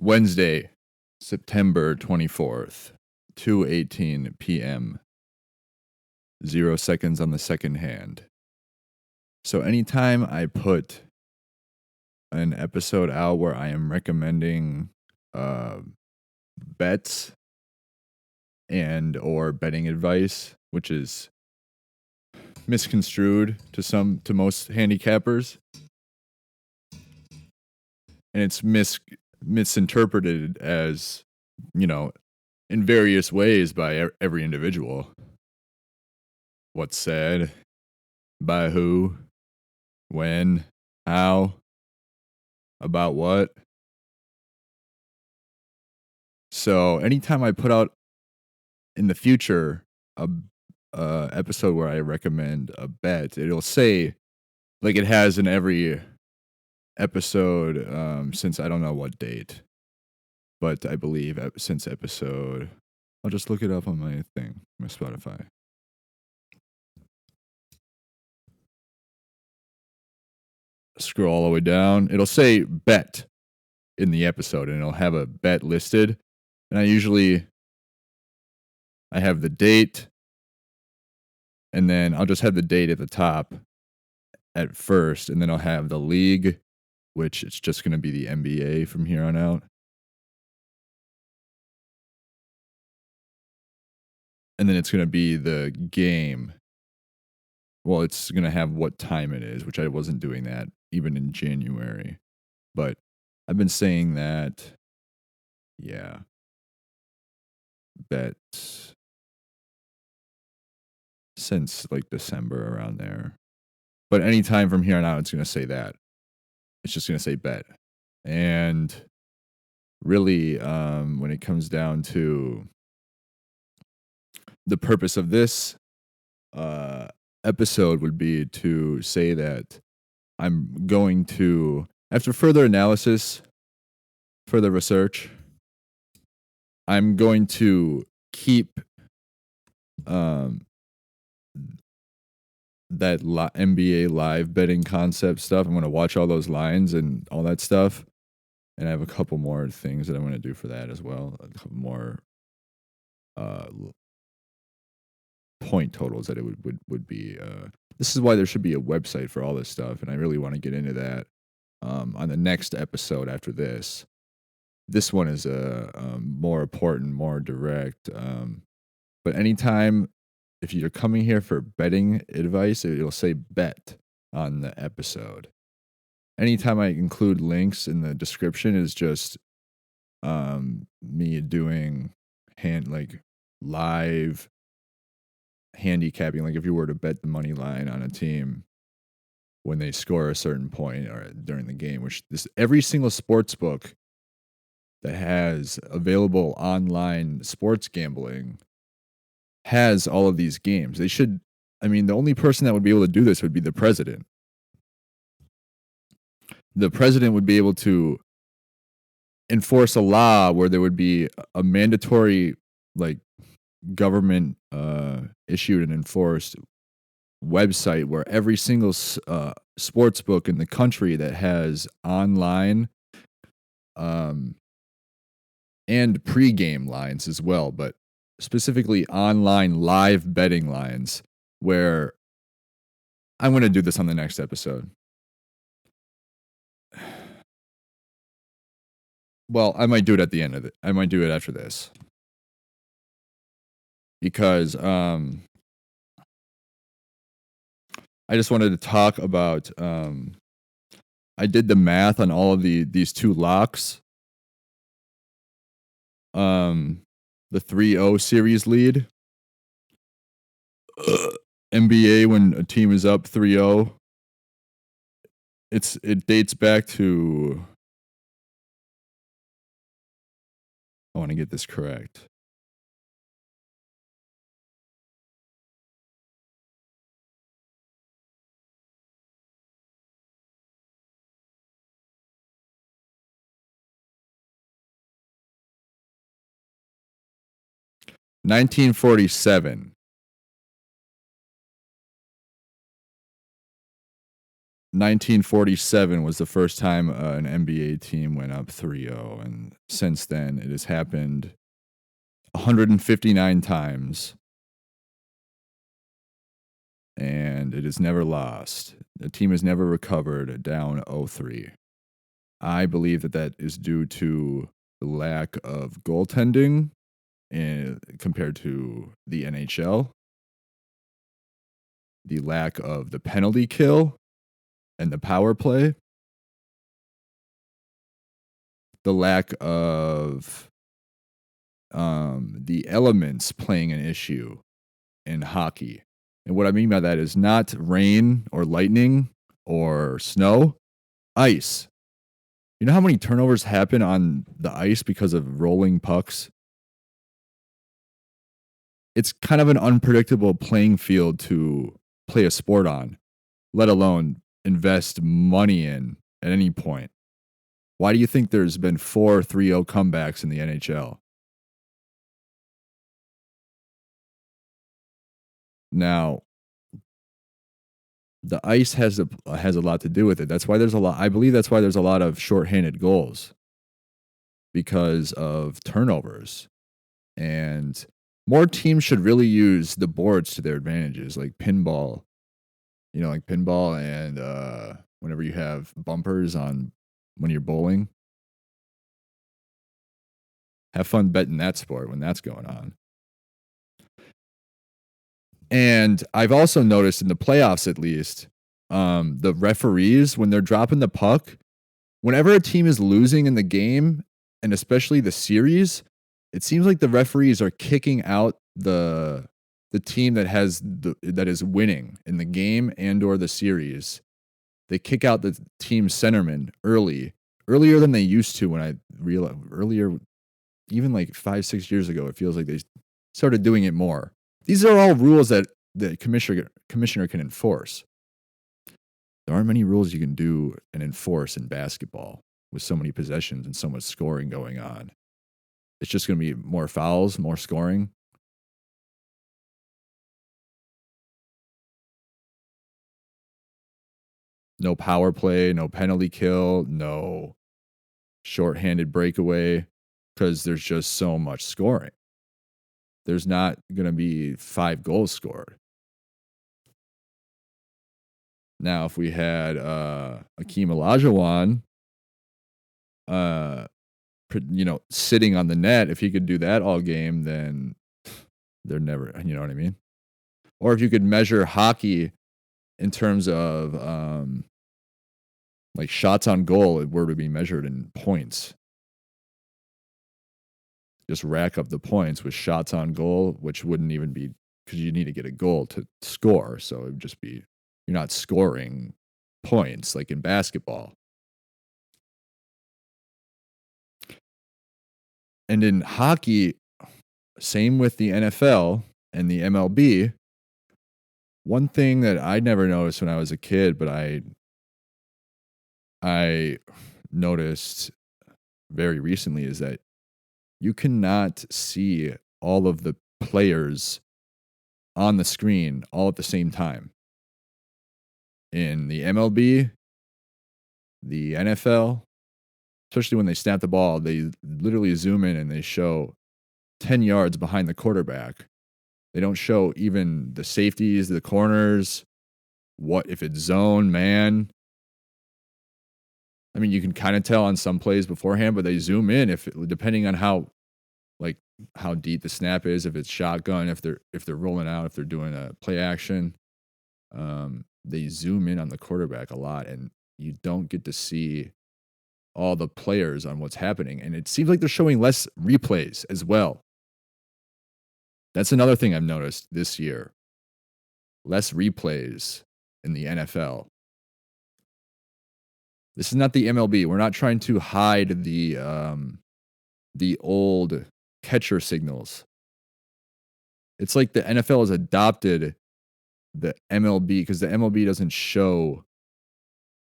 Wednesday, September 24th, 2:18 p.m. 0 seconds on the second hand. So anytime I put an episode out where I am recommending bets and or betting advice, which is misconstrued to most handicappers, and it's misinterpreted as, in various ways by every individual. What's said, by who, when, how, about what. So anytime I put out in the future a episode where I recommend a bet, it'll say, like it has in every episode since I don't know what date, but I believe since episode, I'll just look it up on my thing, my Spotify. Scroll all the way down. It'll say bet in the episode, and it'll have a bet listed. And I have the date, and then I'll just have the date at the top at first, and then I'll have the league, which it's just going to be the NBA from here on out. And then it's going to be the game. Well, it's going to have what time it is, which I wasn't doing that even in January. But I've been saying that, yeah, bet since like December, around there. But anytime from here on out, it's going to say that. It's just going to say bet. And really, when it comes down to the purpose of this episode would be to say that I'm going to, after further analysis, further research, I'm going to keep that NBA live betting concept stuff. I'm going to watch all those lines and all that stuff. And I have a couple more things that I want to do for that as well. A couple more point totals that it would be. This is why there should be a website for all this stuff. And I really want to get into that on the next episode after this. This one is more important, more direct. But anytime, if you're coming here for betting advice, it'll say bet on the episode. Anytime I include links in the description is just me doing live handicapping. Like if you were to bet the money line on a team when they score a certain point or during the game, which every single sports book that has available online sports gambling has all of these games. They should, the only person that would be able to do this would be the president. The president would be able to enforce a law where there would be a mandatory, like, government issued and enforced website where every single sports book in the country that has online and pre-game lines as well, but specifically online live betting lines, where I'm going to do this on the next episode. Well, I might do it at the end of it. I might do it after this. Because I just wanted to talk about I did the math on all of these two locks. The 3-0 series lead. NBA when a team is up 3-0. It dates back to, I want to get this correct. $1947. 1947 was the first time an NBA team went up 3-0, and since then it has happened 159 times, and it has never lost. The team has never recovered down 0-3. I believe that is due to the lack of goaltending compared to the NHL, the lack of the penalty kill and the power play, the lack of the elements playing an issue in hockey. And what I mean by that is not rain or lightning or snow, ice. You know how many turnovers happen on the ice because of rolling pucks? It's kind of an unpredictable playing field to play a sport on, let alone invest money in at any point. Why do you think there's been 4 3-0 comebacks in the NHL? Now, the ice has a lot to do with it. That's why there's a lot. I believe that's why there's a lot of shorthanded goals because of turnovers. And more teams should really use the boards to their advantages, like pinball. You know, like pinball and whenever you have bumpers on when you're bowling. Have fun betting that sport when that's going on. And I've also noticed in the playoffs, at least, the referees, when they're dropping the puck, whenever a team is losing in the game, and especially the series, it seems like the referees are kicking out the team that is winning in the game and or the series. They kick out the team centerman earlier than they used to. When I realized earlier, even like 5-6 years ago, it feels like they started doing it more. These are all rules that the commissioner can enforce. There aren't many rules you can do and enforce in basketball with so many possessions and so much scoring going on. It's just going to be more fouls, more scoring. No power play, no penalty kill, no shorthanded breakaway, because there's just so much scoring. There's not going to be 5 goals scored. Now, if we had Akeem Olajuwon, sitting on the net, if he could do that all game, then they're never, you know what I mean? Or if you could measure hockey in terms of like shots on goal, it were to be measured in points. Just rack up the points with shots on goal, which wouldn't even be because you need to get a goal to score. So it would just be you're not scoring points like in basketball. And in hockey, same with the NFL and the MLB. One thing that I never noticed when I was a kid, but I noticed very recently is that you cannot see all of the players on the screen all at the same time. In the MLB, the NFL, especially when they snap the ball, they literally zoom in and they show 10 yards behind the quarterback. They don't show even the safeties, the corners, what if it's zone, man. I mean, you can kind of tell on some plays beforehand, but they zoom in depending on how deep the snap is, if it's shotgun, if they're rolling out, if they're doing a play action. They zoom in on the quarterback a lot, and you don't get to see all the players on what's happening. And it seems like they're showing less replays as well. That's another thing I've noticed this year. Less replays in the NFL. This is not the MLB. We're not trying to hide the old catcher signals. It's like the NFL has adopted the MLB because the MLB doesn't show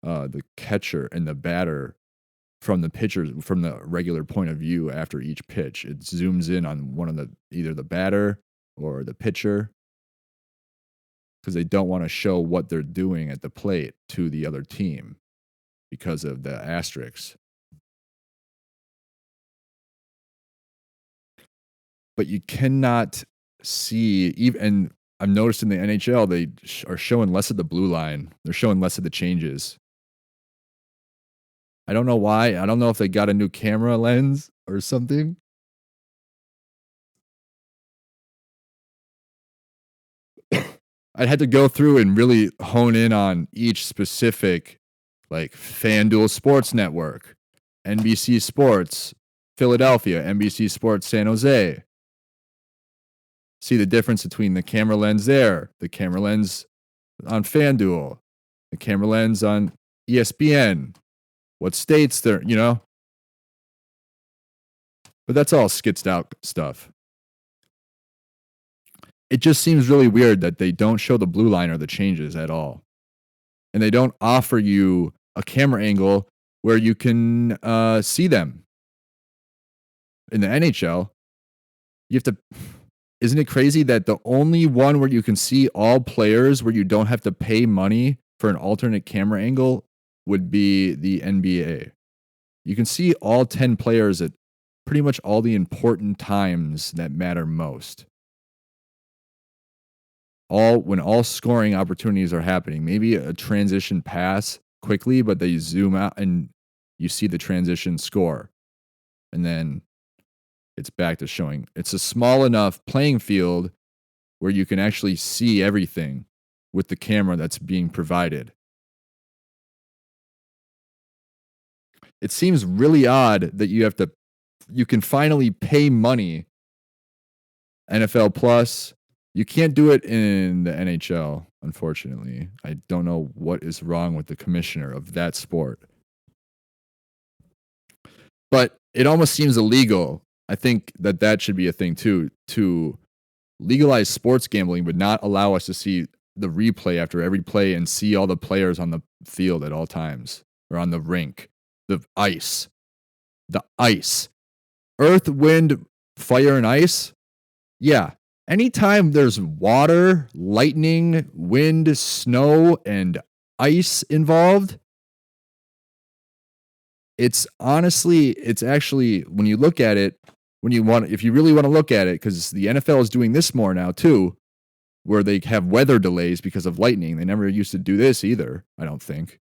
the catcher and the batter from the pitcher from the regular point of view after each pitch. It zooms in on one of either the batter or the pitcher. because they don't want to show what they're doing at the plate to the other team because of the asterisks. But you cannot see even. And I've noticed in the NHL they are showing less of the blue line. They're showing less of the changes. I don't know why. I don't know if they got a new camera lens or something. I'd had to go through and really hone in on each specific, like FanDuel Sports Network, NBC Sports Philadelphia, NBC Sports San Jose. See the difference between the camera lens there, the camera lens on FanDuel, the camera lens on ESPN, what states they're, But that's all skitsed out stuff. It just seems really weird that they don't show the blue line or the changes at all. And they don't offer you a camera angle where you can see them. In the NHL, you have to. Isn't it crazy that the only one where you can see all players where you don't have to pay money for an alternate camera angle would be the NBA? You can see all 10 players at pretty much all the important times that matter most. When all scoring opportunities are happening, maybe a transition pass quickly, but they zoom out and you see the transition score. And then it's back to showing. It's a small enough playing field where you can actually see everything with the camera that's being provided. It seems really odd that you can finally pay money. NFL Plus, you can't do it in the NHL, unfortunately. I don't know what is wrong with the commissioner of that sport. But it almost seems illegal. I think that should be a thing too, to legalize sports gambling, but not allow us to see the replay after every play and see all the players on the field at all times or on the rink. The ice. Earth, wind, fire, and ice. Yeah. Anytime there's water, lightning, wind, snow, and ice involved, it's actually, when you look at it, if you really want to look at it, because the NFL is doing this more now too, where they have weather delays because of lightning. They never used to do this either, I don't think.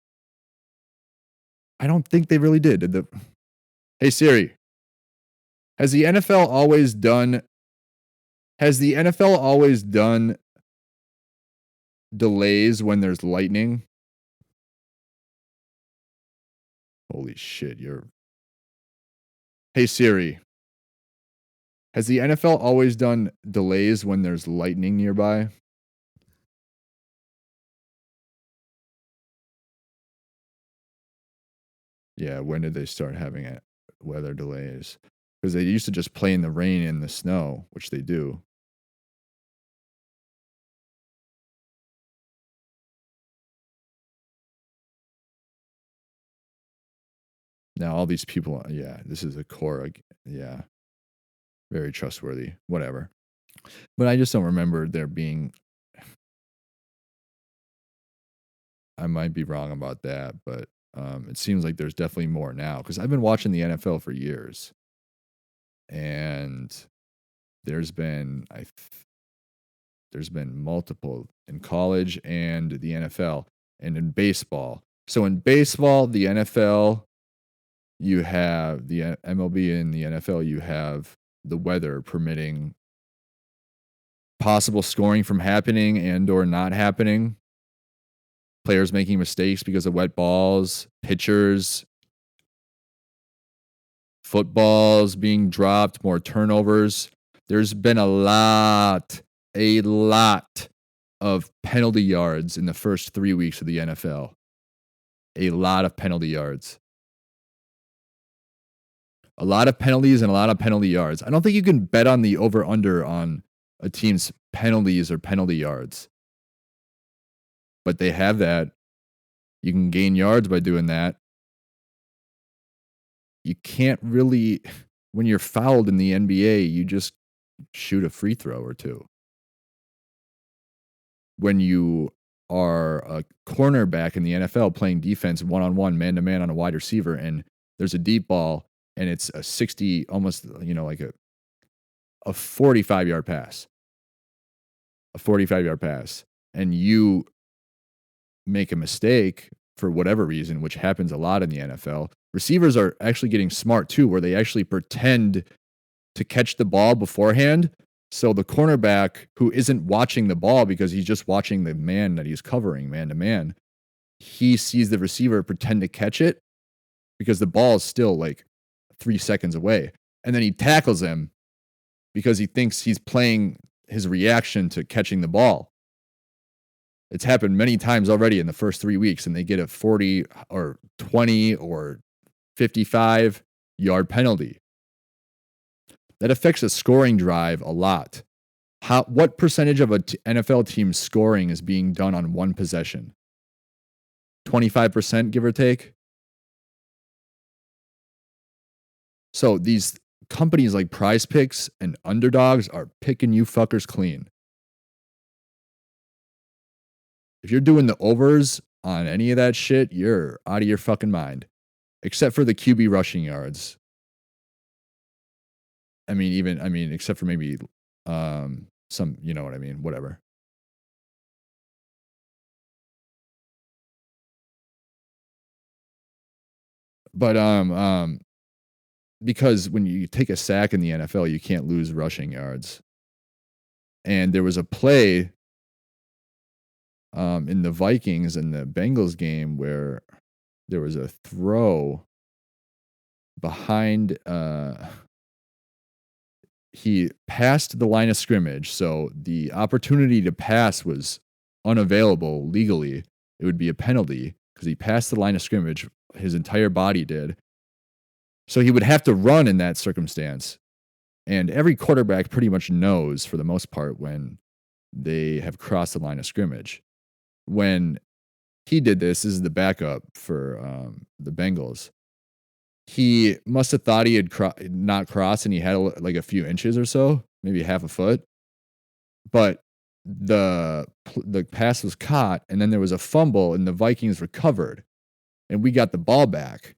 I don't think they really did. Hey Siri, has the NFL always done delays when there's lightning? Holy shit, Hey Siri, has the NFL always done delays when there's lightning nearby? Yeah, when did they start having weather delays? Because they used to just play in the rain and the snow, which they do. Now all these people, yeah, this is a core, yeah, very trustworthy, whatever. But I just don't remember there being. I might be wrong about that, but it seems like there's definitely more now because I've been watching the NFL for years, and there's been there's been multiple in college and the NFL and in baseball. So in baseball, the NFL, you have the MLB and the NFL, you have the weather permitting possible scoring from happening and or not happening. Players making mistakes because of wet balls, pitchers, footballs being dropped, more turnovers. There's been a lot of penalty yards in the first 3 weeks of the NFL. A lot of penalty yards. A lot of penalties and a lot of penalty yards. I don't think you can bet on the over-under on a team's penalties or penalty yards. But they have that. You can gain yards by doing that. You can't really, when you're fouled in the NBA, you just shoot a free throw or two. when you are a cornerback in the NFL playing defense one-on-one, man-to-man on a wide receiver, and there's a deep ball, and it's a 60, almost, like a 45-yard pass, a 45-yard pass, and you make a mistake for whatever reason, which happens a lot in the NFL. Receivers are actually getting smart too, where they actually pretend to catch the ball beforehand. So the cornerback who isn't watching the ball because he's just watching the man that he's covering man to man, he sees the receiver pretend to catch it because the ball is still like 3 seconds away. And then he tackles him because he thinks he's playing his reaction to catching the ball. It's happened many times already in the first 3 weeks, and they get a 40 or 20 or 55-yard penalty. That affects the scoring drive a lot. What percentage of a NFL team's scoring is being done on one possession? 25%, give or take? So these companies like Prize Picks and Underdogs are picking you fuckers clean. If you're doing the overs on any of that shit, you're out of your fucking mind. Except for the QB rushing yards. Except for maybe some, you know what I mean, whatever. But because when you take a sack in the NFL, you can't lose rushing yards. And there was a play in the Vikings and the Bengals game where there was a throw behind he passed the line of scrimmage, so the opportunity to pass was unavailable legally. It would be a penalty because he passed the line of scrimmage. His entire body did. So he would have to run in that circumstance. And every quarterback pretty much knows, for the most part, when they have crossed the line of scrimmage. When he did this is the backup for the Bengals. He must have thought he had not crossed, and he had like a few inches or so, maybe half a foot. But the pass was caught, and then there was a fumble, and the Vikings recovered, and we got the ball back.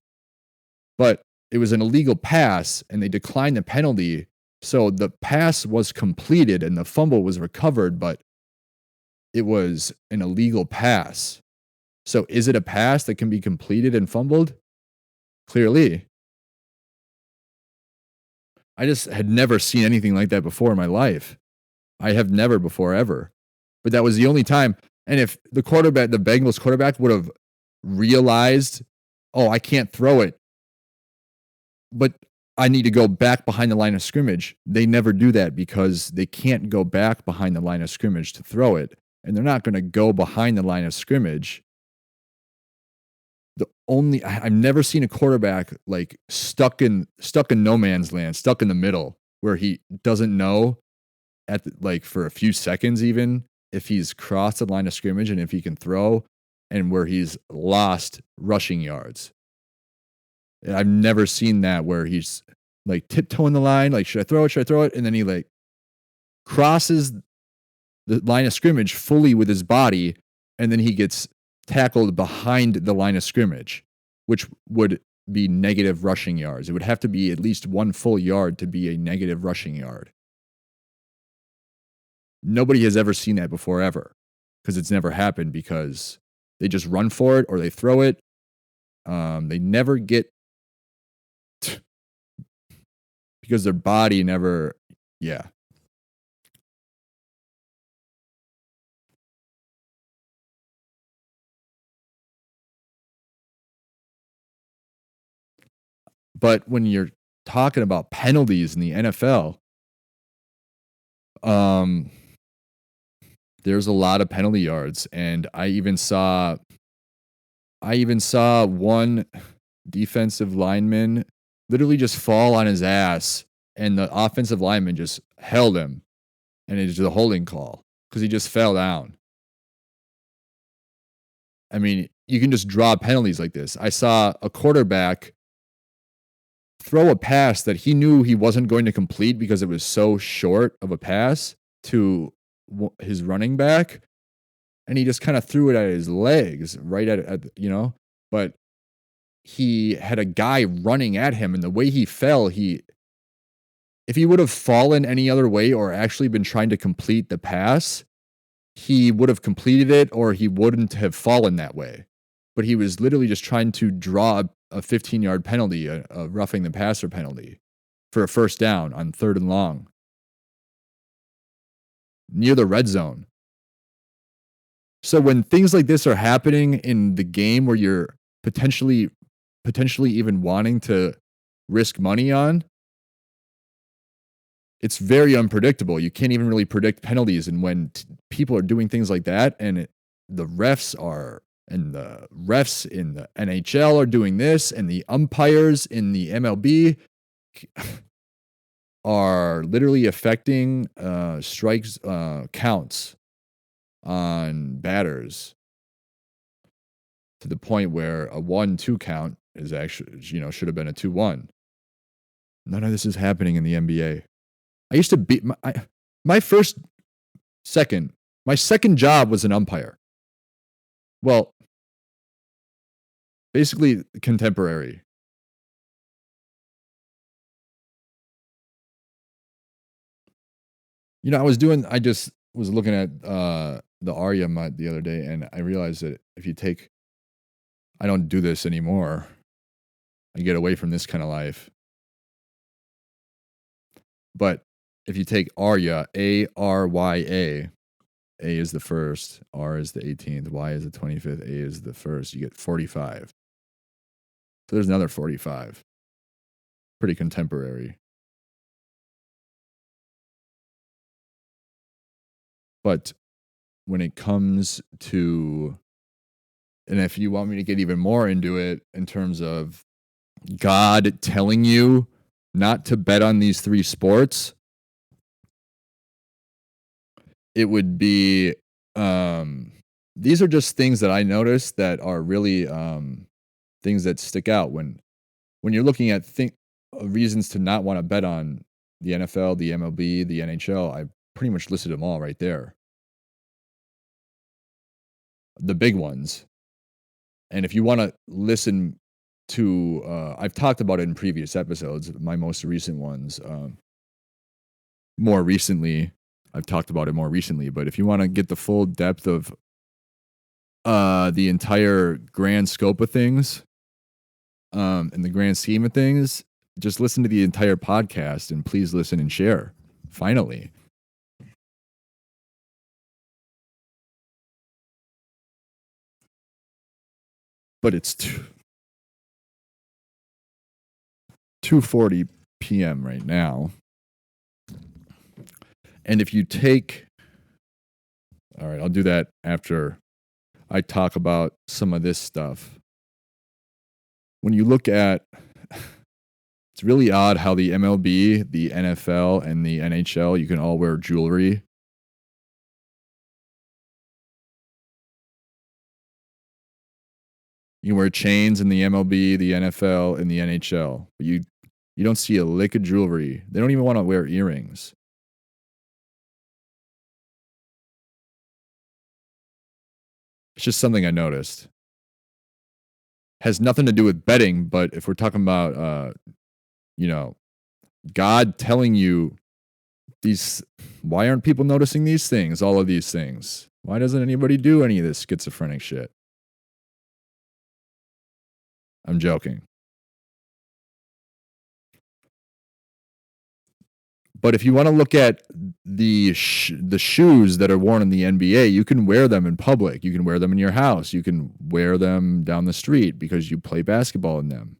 But it was an illegal pass, and they declined the penalty. So the pass was completed, and the fumble was recovered, but it was an illegal pass. So is it a pass that can be completed and fumbled? Clearly. I just had never seen anything like that before in my life. I have never before ever. But that was the only time. And if the Bengals quarterback would have realized, oh, I can't throw it, but I need to go back behind the line of scrimmage. They never do that because they can't go back behind the line of scrimmage to throw it. And they're not going to go behind the line of scrimmage. I've never seen a quarterback like stuck in no man's land, stuck in the middle where he doesn't know for a few seconds even if he's crossed the line of scrimmage and if he can throw, and where he's lost rushing yards. And I've never seen that where he's like tiptoeing the line, like should I throw it? And then he like crosses the line of scrimmage fully with his body, and then he gets tackled behind the line of scrimmage, which would be negative rushing yards. It would have to be at least one full yard to be a negative rushing yard. Nobody has ever seen that before ever, because it's never happened, because they just run for it or they throw it. They never get because their body never, yeah. But when you're talking about penalties in the NFL, there's a lot of penalty yards, and I even saw one defensive lineman literally just fall on his ass, and the offensive lineman just held him, and it was a holding call because he just fell down. I mean, you can just draw penalties like this. I saw a quarterback throw a pass that he knew he wasn't going to complete because it was so short of a pass to his running back, and he just kind of threw it at his legs, right but he had a guy running at him, and the way he fell, if he would have fallen any other way or actually been trying to complete the pass, he would have completed it or he wouldn't have fallen that way. But he was literally just trying to draw a 15-yard penalty, a roughing the passer penalty for a first down on 3rd and long near the red zone. So when things like this are happening in the game where you're potentially even wanting to risk money on, it's very unpredictable. You can't even really predict penalties. And when people are doing things like that, and the refs in the NHL are doing this, and the umpires in the MLB are literally affecting strikes counts on batters to the point where a 1-2 count is actually, should have been a 2-1. None of this is happening in the NBA. I used to be my second job was an umpire. Well, basically contemporary. I just was looking at the Arya mod the other day, and I realized that I don't do this anymore. I get away from this kind of life. But if you take Arya, Arya, A is the first, R is the 18th, Y is the 25th, A is the first, you get 45. So there's another 45. Pretty contemporary. But when it comes to, and if you want me to get even more into it in terms of God telling you not to bet on these 3 sports, it would be, these are just things that I noticed that are really things that stick out when you're looking at reasons to not want to bet on the NFL, the MLB, the NHL. I pretty much listed them all right there. The big ones. And if you want to listen to, I've talked about it in previous episodes, my most recent ones. More recently, I've talked about it more recently, but if you want to get the full depth of the entire grand scope of things, in the grand scheme of things, just listen to the entire podcast and please listen and share. Finally. But it's 2:40 p.m. right now. And if you take, all right, I'll do that after I talk about some of this stuff. When you look at, it's really odd how the MLB, the NFL, and the NHL, you can all wear jewelry. You can wear chains in the MLB, the NFL, and the NHL. But you don't see a lick of jewelry. They don't even want to wear earrings. It's just something I noticed. Has nothing to do with betting, but if we're talking about, God telling you these, why aren't people noticing these things, all of these things? Why doesn't anybody do any of this schizophrenic shit? I'm joking. But if you want to look at the shoes that are worn in the NBA, you can wear them in public. You can wear them in your house. You can wear them down the street because you play basketball in them.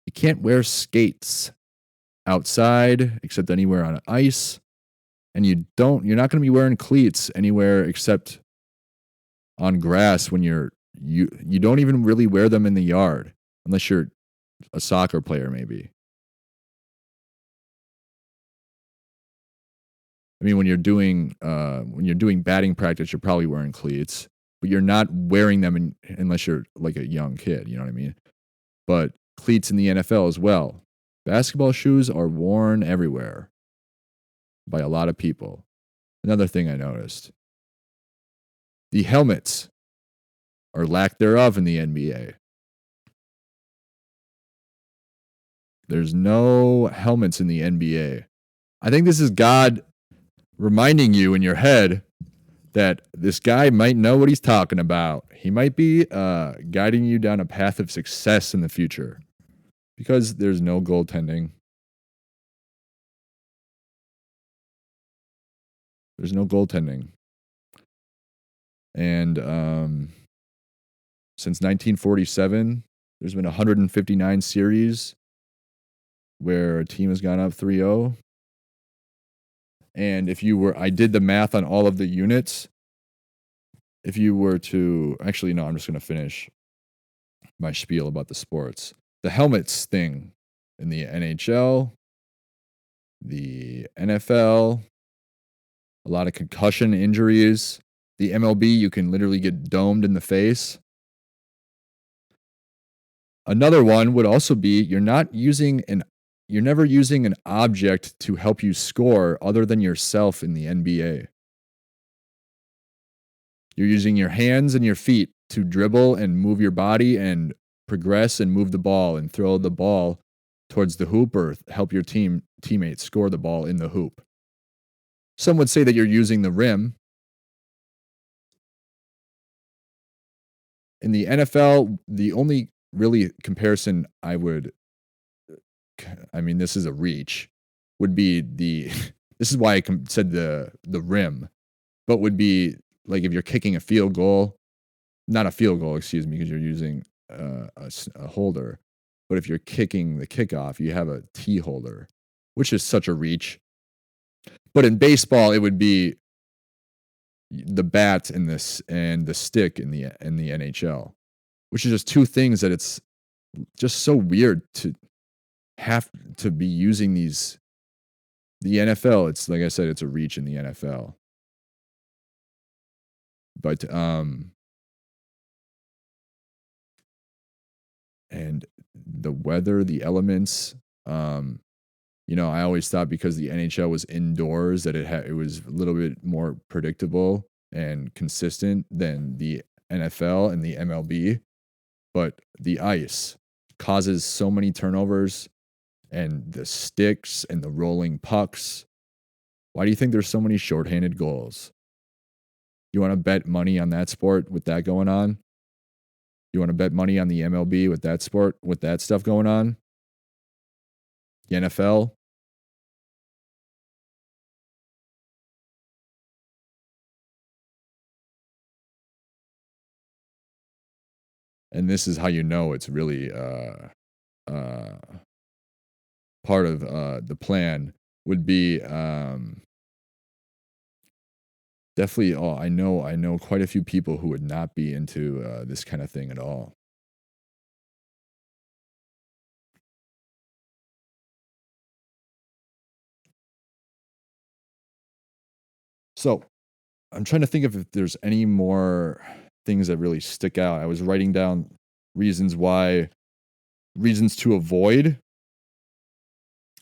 You can't wear skates outside except anywhere on ice. And you're not going to be wearing cleats anywhere except on grass when you don't even really wear them in the yard unless you're a soccer player maybe. I mean, when you're doing batting practice, you're probably wearing cleats, but you're not wearing them unless you're like a young kid. You know what I mean? But cleats in the NFL as well. Basketball shoes are worn everywhere by a lot of people. Another thing I noticed. the helmets or lack thereof in the NBA. There's no helmets in the NBA. I think this is God reminding you in your head that this guy might know what he's talking about. He might be guiding you down a path of success in the future because there's no goaltending. There's no goaltending. And since 1947, there's been 159 series where a team has gone up 3-0. And I did the math on all of the units. If you were to, actually, no, I'm just going to finish my spiel about the sports. The helmets thing in the NHL, the NFL, a lot of concussion injuries. The MLB, you can literally get domed in the face. Another one would also be you're never using an object to help you score other than yourself in the NBA. You're using your hands and your feet to dribble and move your body and progress and move the ball and throw the ball towards the hoop or help your teammates score the ball in the hoop. Some would say that you're using the rim. In the NFL, the only really comparison this is a reach, would be this is why I said the rim, but would be like if you're kicking a field goal, not a field goal, excuse me, because you're using a holder, but if you're kicking the kickoff, you have a tee holder, which is such a reach. But in baseball, it would be the bat and the stick in the NHL, which is just two things that it's just so weird to have to be using these. The NFL, it's like I said, it's a reach in the NFL. But and the weather, the elements, I always thought because the NHL was indoors that it was a little bit more predictable and consistent than the NFL and the MLB. But the ice causes so many turnovers and the sticks and the rolling pucks. Why do you think there's so many shorthanded goals? You want to bet money on that sport with that going on? You want to bet money on the MLB with that sport, with that stuff going on? The NFL? And this is how you know it's really part of the plan would be definitely. Oh, I know quite a few people who would not be into this kind of thing at all. So I'm trying to think if there's any more things that really stick out. I was writing down reasons to avoid.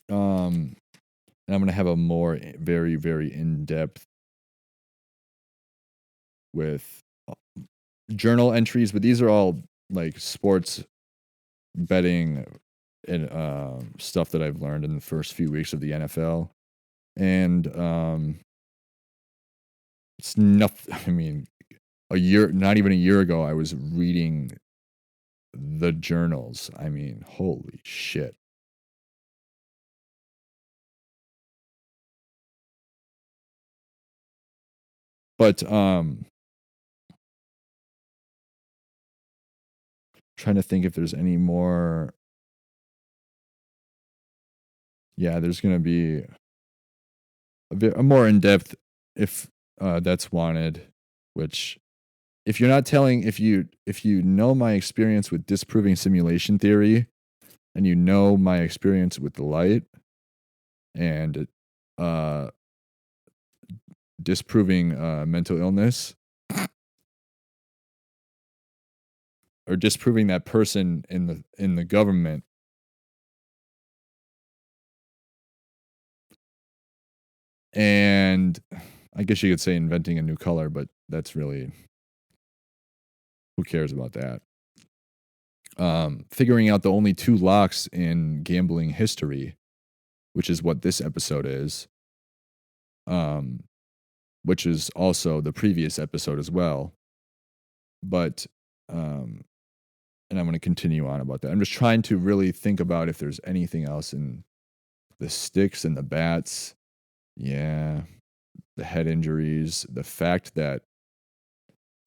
And I'm gonna have a more very, very in-depth with journal entries, but these are all like sports betting and stuff that I've learned in the first few weeks of the NFL. And it's nothing. I mean, not even a year ago, I was reading the journals. I mean, holy shit. But trying to think if there's any more. Yeah, there's gonna be a more in depth if that's wanted. Which, if you're not telling, if you know my experience with disproving simulation theory, and you know my experience with the light, and disproving mental illness, or disproving that person in the government, and I guess you could say inventing a new color, but that's really Who cares about that? Figuring out the only 2 locks in gambling history, which is what this episode is, um, which is also the previous episode as well. But, um, and I'm gonna continue on about that. I'm just trying to really think about if there's anything else in the sticks and the bats. Yeah, the head injuries, the fact that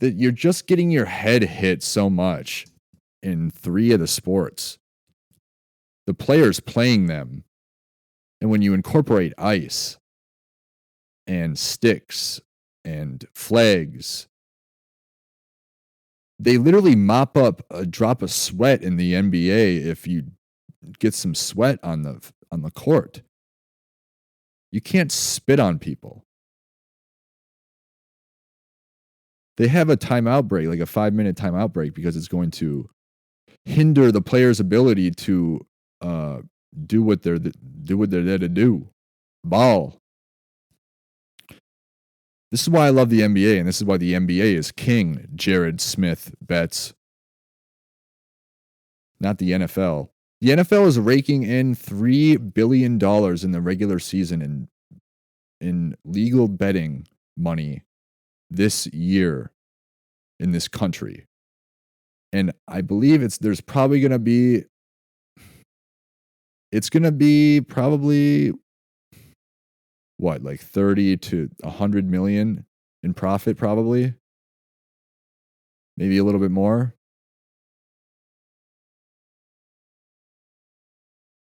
you're just getting your head hit so much in 3 of the sports. The players playing them, and when you incorporate ice and sticks and flags, they literally mop up a drop of sweat in the NBA if you get some sweat on the court. You can't spit on people. They have a timeout break, like a 5-minute timeout break, because it's going to hinder the player's ability to uh, do what they're there to do. Ball. This is why I love the NBA, and this is why the NBA is king. Jared Smith bets, not the NFL. The NFL is raking in $3 billion in the regular season in legal betting money this year in this country. And I believe there's probably going to be, it's going to be probably what, like 30 to 100 million in profit, probably. Maybe a little bit more.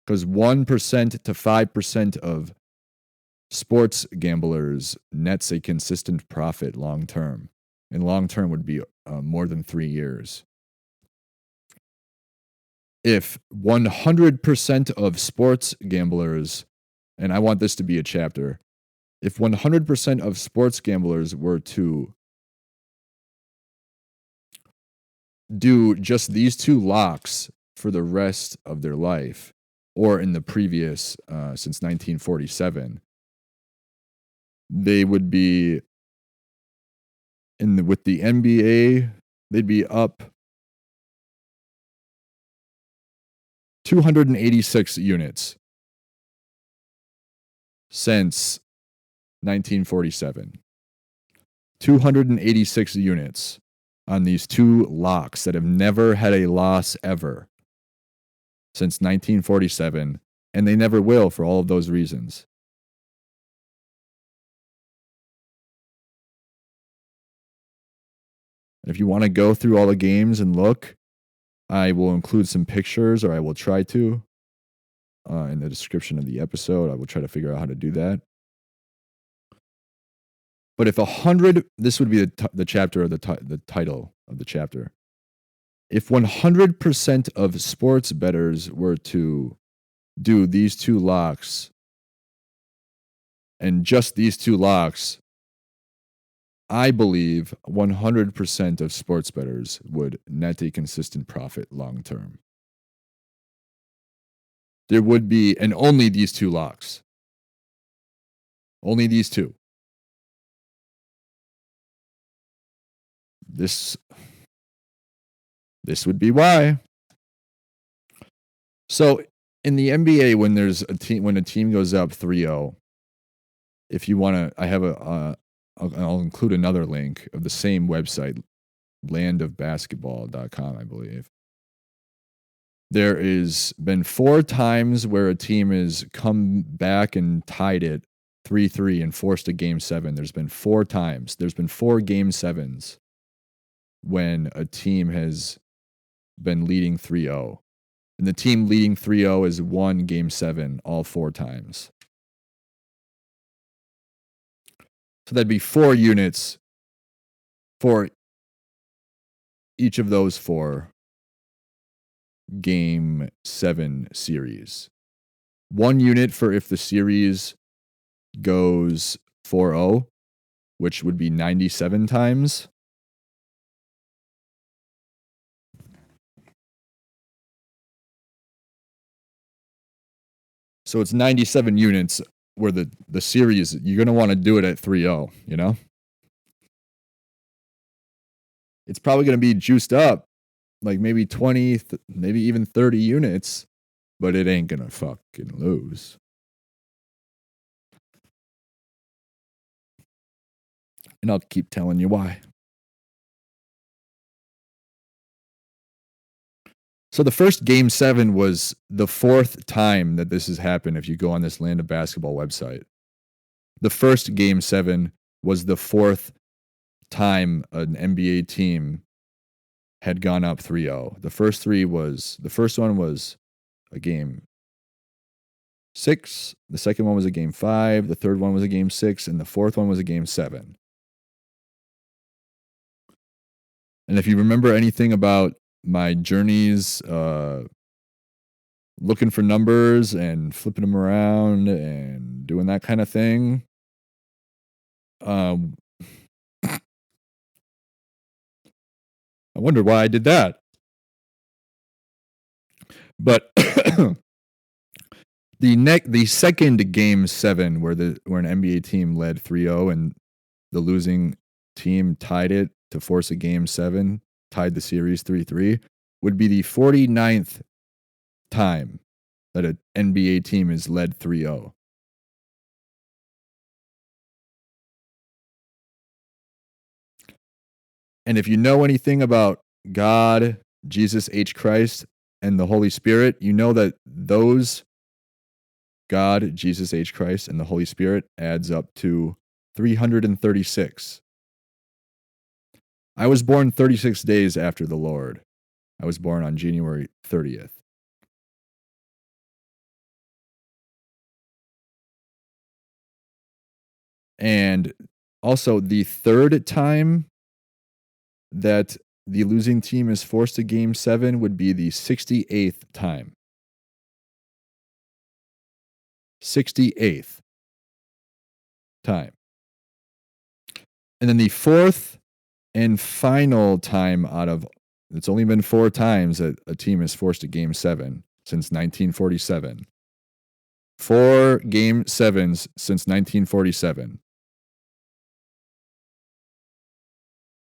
Because 1% to 5% of sports gamblers nets a consistent profit long term. And long term would be more than 3 years. If 100% of sports gamblers, and I want this to be a chapter, if 100% of sports gamblers were to do just these 2 locks for the rest of their life, or in the previous, since 1947, they would be, with the NBA, they'd be up 286 units since 1947. 286 units on these 2 locks that have never had a loss ever since 1947, and they never will for all of those reasons. And if you want to go through all the games and look, I will include some pictures, or I will try to, in the description of the episode. I will try to figure out how to do that. But if 100, this would be the chapter of the title of the chapter. If 100% of sports bettors were to do these 2 locks, and just these 2 locks, I believe 100% of sports bettors would net a consistent profit long term. There would be, and only these 2 locks. Only these 2. This would be why. So in the NBA, when a team goes up 3-0, if you want to, I have I'll include another link of the same website, landofbasketball.com, I believe. There is been 4 times where a team has come back and tied it 3-3 and forced a game 7. There's been 4 times. There's been 4 game 7s when a team has been leading 3-0. And the team leading 3-0 has won game 7 all 4 times. So that'd be 4 units for each of those 4 game 7 series. 1 unit for if the series goes 4-0, which would be 97 times. So it's 97 units where the series, you're going to want to do it at 3-0, you know? It's probably going to be juiced up, like maybe 20, maybe even 30 units, but it ain't going to fucking lose. And I'll keep telling you why. So the first Game 7 was the fourth time that this has happened if you go on this Land of Basketball website. The first Game 7 was the fourth time an NBA team had gone up 3-0. The first one was a Game 6, the second one was a Game 5, the third one was a Game 6, and the fourth one was a Game 7. And if you remember anything about my journeys looking for numbers and flipping them around and doing that kind of thing, I wonder why I did that. But the second Game 7 where an NBA team led 3-0 and the losing team tied it to force a Game 7, tied the series 3-3, would be the 49th time that an NBA team is led 3-0. And if you know anything about God, Jesus H. Christ, and the Holy Spirit, you know that those God, Jesus H. Christ, and the Holy Spirit adds up to 336. I was born 36 days after the Lord. I was born on January 30th. And also, the third time that the losing team is forced to Game 7 would be the 68th time. 68th time. And then the fourth and final time out of, it's only been 4 times that a team is forced to Game 7 since 1947. 4 Game 7s since 1947.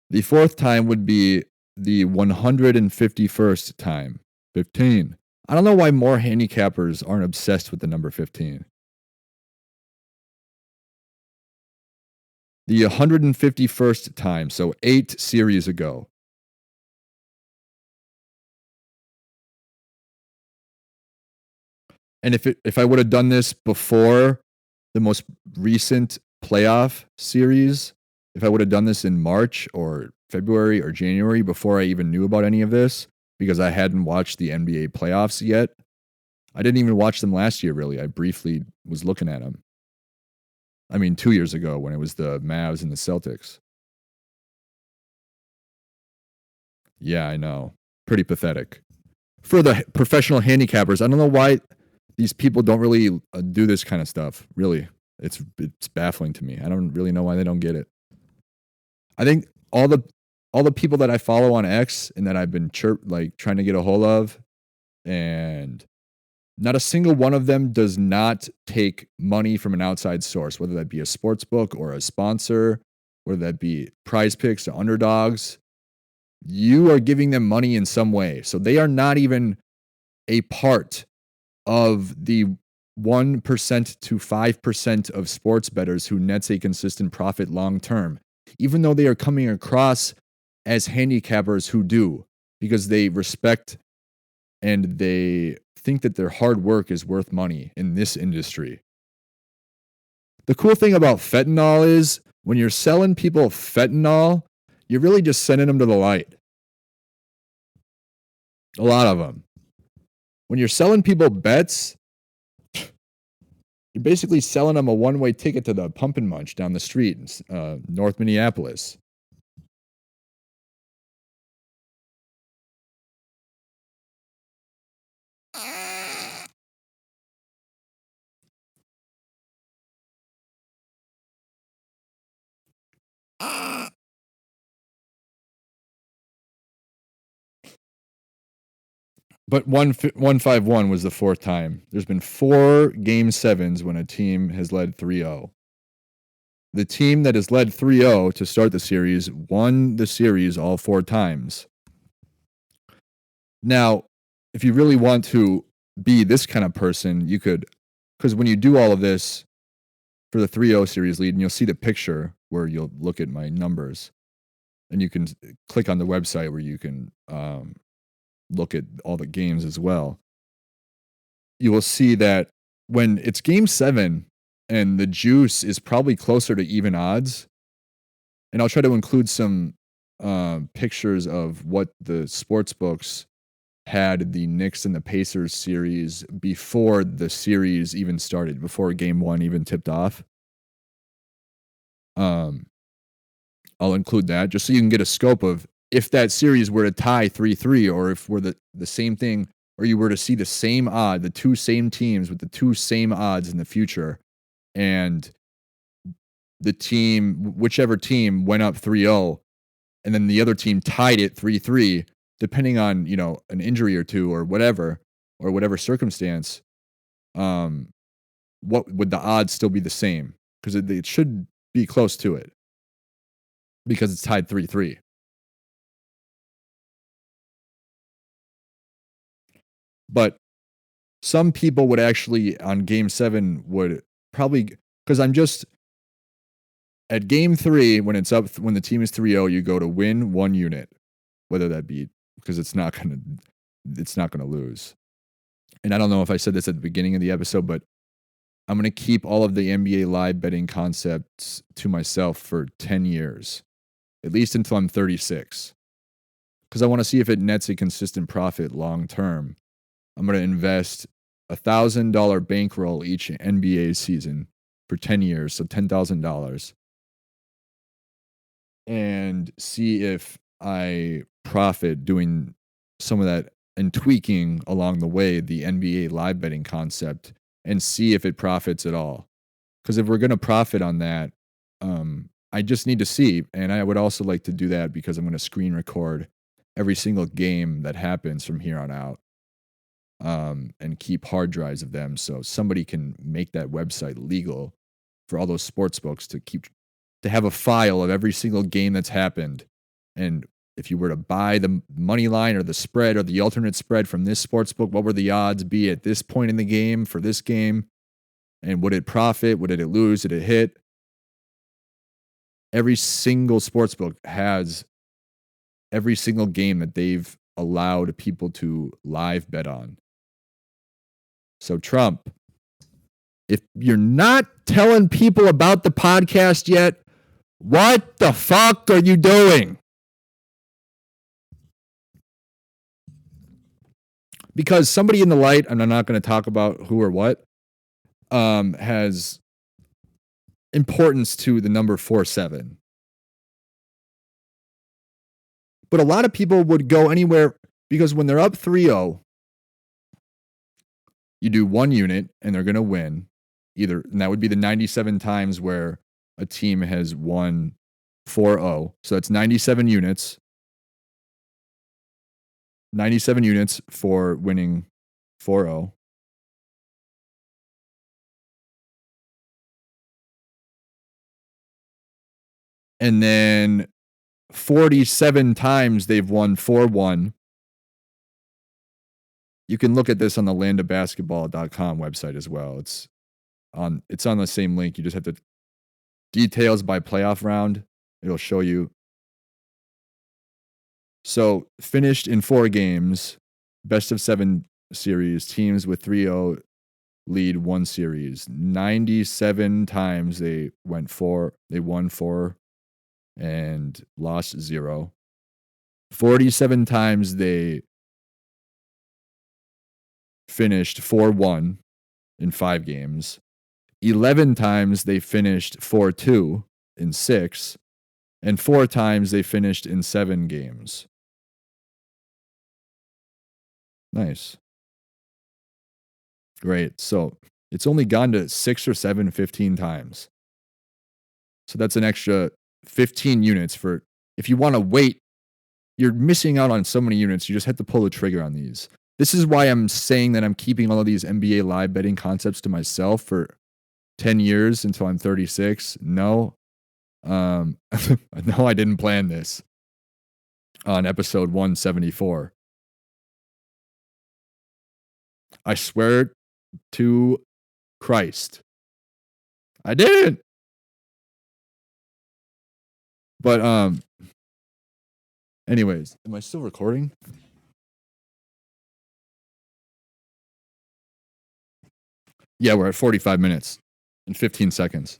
The fourth time would be the 151st time. 15. I don't know why more handicappers aren't obsessed with the number 15. The 151st time, so 8 series ago. And if I would have done this before the most recent playoff series, if I would have done this in March or February or January before I even knew about any of this, because I hadn't watched the NBA playoffs yet, I didn't even watch them last year, really. I briefly was looking at them. I mean, 2 years ago when it was the Mavs and the Celtics. Yeah, I know. Pretty pathetic. For the professional handicappers, I don't know why these people don't really do this kind of stuff. Really, it's baffling to me. I don't really know why they don't get it. I think all the people that I follow on X and that I've been trying to get a hold of, and not a single one of them does not take money from an outside source, whether that be a sports book or a sponsor, whether that be Prize Picks or Underdogs. You are giving them money in some way. So they are not even a part of the 1% to 5% of sports bettors who nets a consistent profit long term, even though they are coming across as handicappers who do, because they respect and they think that their hard work is worth money in this industry. The cool thing about fentanyl is when you're selling people fentanyl, you're really just sending them to the light. A lot of them. When you're selling people bets, you're basically selling them a one-way ticket to the Pump and Munch down the street in North Minneapolis. But 151 was the fourth time. There's been 4 Game 7s when a team has led 3-0. the team that has led 3-0 to start the series won the series all 4 times. Now, if you really want to be this kind of person, you could, because when you do all of this for the 3-0 series lead, and you'll see the picture where you'll look at my numbers, and you can click on the website where you can look at all the games as well. You will see that when it's game 7 and the juice is probably closer to even odds, and I'll try to include some pictures of what the sports books had the Knicks and the Pacers series before the series even started, before game 1 even tipped off. I'll include that just so you can get a scope of if that series were to tie 3-3, or if we're the same thing, or you were to see the same odd, the two same teams with the two same odds in the future, and the team, whichever team went up 3-0, and then the other team tied it 3-3, depending on, an injury or two or whatever circumstance, what would the odds still be the same? Because it should be close to it, because it's tied 3-3. But some people would actually, on game 7, would probably, because I'm just at game 3, when the team is 3-0, you go to win 1 unit, whether that be, because it's not gonna lose. And I don't know if I said this at the beginning of the episode, but I'm gonna keep all of the NBA live betting concepts to myself for 10 years, at least until I'm 36, because I want to see if it nets a consistent profit long term. I'm going to invest $1,000 bankroll each NBA season for 10 years, so $10,000, and see if I profit doing some of that and tweaking along the way the NBA live betting concept, and see if it profits at all. Because if we're going to profit on that, I just need to see. And I would also like to do that because I'm going to screen record every single game that happens from here on out, and keep hard drives of them, so somebody can make that website legal for all those sports books to have a file of every single game that's happened. And if you were to buy the money line or the spread or the alternate spread from this sports book, what would the odds be at this point in the game for this game? And would it profit? Would it lose? Did it hit? Every single sports book has every single game that they've allowed people to live bet on. So Trump, if you're not telling people about the podcast yet, what the fuck are you doing? Because somebody in the light, and I'm not going to talk about who or what, has importance to the number 47. But a lot of people would go anywhere, because when they're up 3-0, you do 1 unit and they're going to win. And that would be the 97 times where a team has won 4-0. So that's 97 units. 97 units for winning 4-0. And then 47 times they've won 4-1. You can look at this on the landofbasketball.com website as well. It's on the same link. You just have to details by playoff round. It'll show you. So finished in 4 games, best of 7 series, teams with 3-0 lead 1 series. 97 times they won 4 and lost 0. 47 times they finished 4-1 in 5 games. 11 times they finished 4-2 in 6. And 4 times they finished in 7 games. Nice. Great. So it's only gone to 6 or 7, 15 times. So that's an extra 15 units for, if you want to wait, you're missing out on so many units. You just have to pull the trigger on these. This is why I'm saying that I'm keeping all of these NBA live betting concepts to myself for 10 years until I'm 36. No, No, I didn't plan this on episode 174. I swear to Christ. I didn't. But anyways, am I still recording? Yeah, we're at 45 minutes and 15 seconds.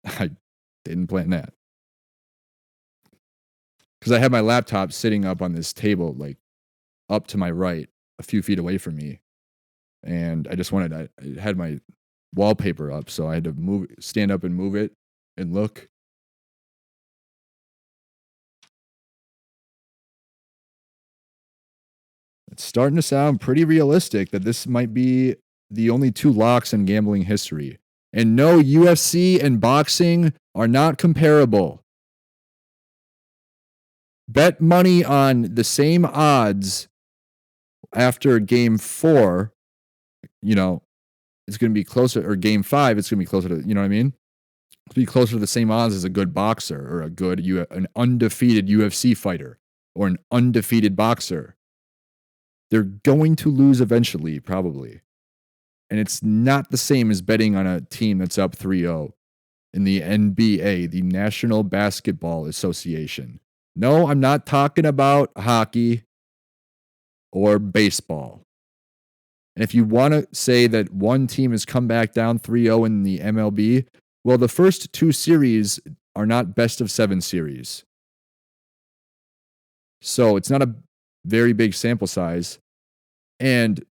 I didn't plan that. Cuz I had my laptop sitting up on this table like up to my right, a few feet away from me. And I had my wallpaper up, so I had to stand up and move it and look. It's starting to sound pretty realistic that this might be the only two locks in gambling history. And no, UFC and boxing are not comparable. Bet money on the same odds after game 4, it's going to be closer, or game 5, it's going to be closer to, you know what I mean? It's be closer to the same odds as a good boxer or an undefeated UFC fighter or an undefeated boxer. They're going to lose eventually, probably. And it's not the same as betting on a team that's up 3-0 in the NBA, the National Basketball Association. No, I'm not talking about hockey or baseball. And if you want to say that one team has come back down 3-0 in the MLB, well, the first 2 series are not best of 7 series. So it's not a very big sample size. And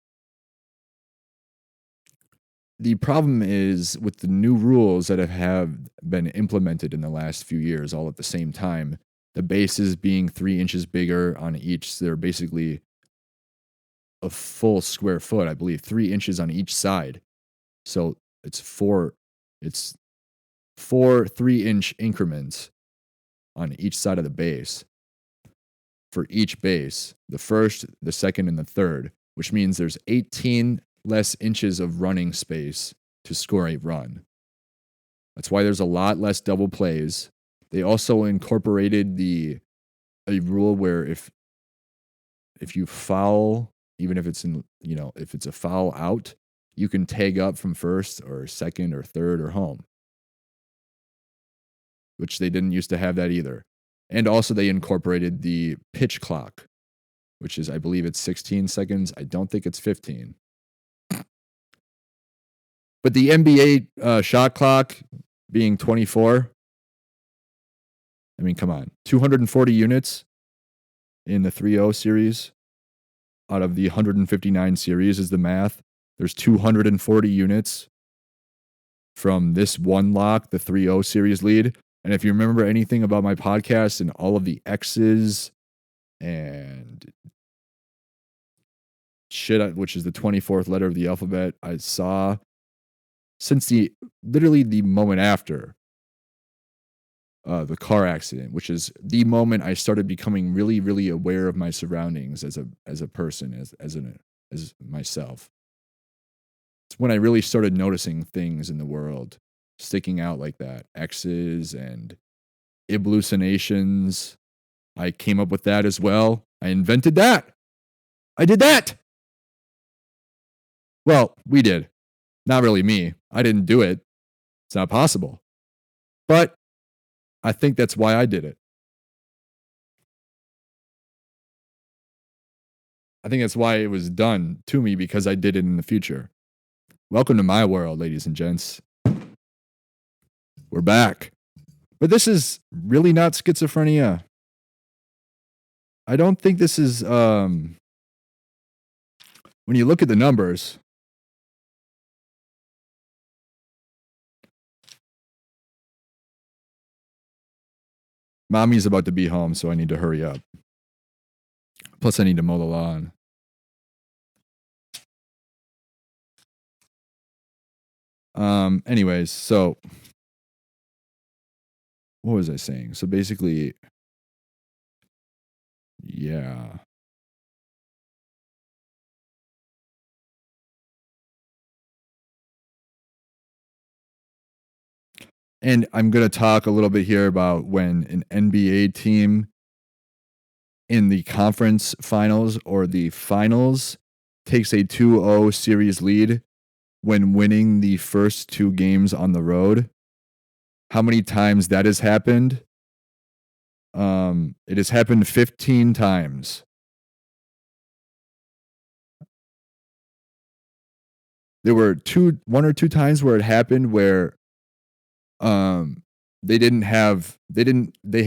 the problem is with the new rules that have been implemented in the last few years all at the same time, the bases being 3 inches bigger on each, they're basically a full square foot, I believe, 3 inches on each side. So it's 4 3-inch increments on each side of the base for each base, the first, the second, and the third, which means there's 18 less inches of running space to score a run. That's why there's a lot less double plays. They also incorporated a rule where if you foul, even if it's if it's a foul out, you can tag up from first or second or third or home, which they didn't used to have that either. And also they incorporated the pitch clock, which is, I believe it's 16 seconds. I don't think it's 15. But the NBA shot clock being 24, I mean, come on. 240 units in the 3-0 series out of the 159 series is the math. There's 240 units from this one lock, the 3-0 series lead. And if you remember anything about my podcast and all of the X's and shit, which is the 24th letter of the alphabet, I saw since literally the moment after the car accident, which is the moment I started becoming really, really aware of my surroundings as a person, as myself. It's when I really started noticing things in the world sticking out like that, X's and hallucinations. I came up with that as well. I invented that. I did that. Well, we did. Not really me. I didn't do it. It's not possible. But I think that's why I did it. I think that's why it was done to me, because I did it in the future. Welcome to my world, ladies and gents. We're back. But this is really not schizophrenia. I don't think this is, when you look at the numbers, mommy's about to be home, so I need to hurry up. Plus, I need to mow the lawn. Anyways, so what was I saying? So basically, yeah. And I'm gonna talk a little bit here about when an NBA team in the conference finals or the finals takes a 2-0 series lead when winning the first 2 games on the road. How many times that has happened? It has happened 15 times. There were 1 or 2 times where it happened where um they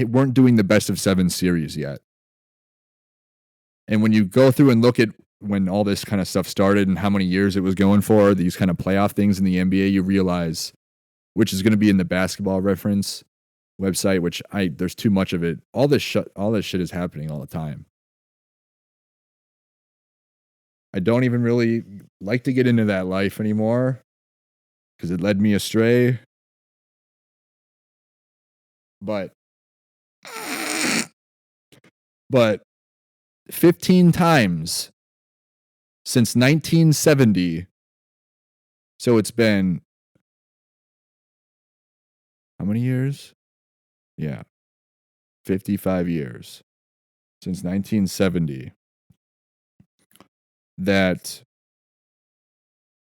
weren't doing the best of 7 series yet. And when you go through and look at when all this kind of stuff started and how many years it was going for, these kind of playoff things in the NBA, you realize, which is going to be in the basketball reference website, which there's too much of it. All this shit is happening all the time. I don't even really like to get into that life anymore because it led me astray. But but 15 times since 1970. So it's been how many years? Yeah, 55 years since 1970. That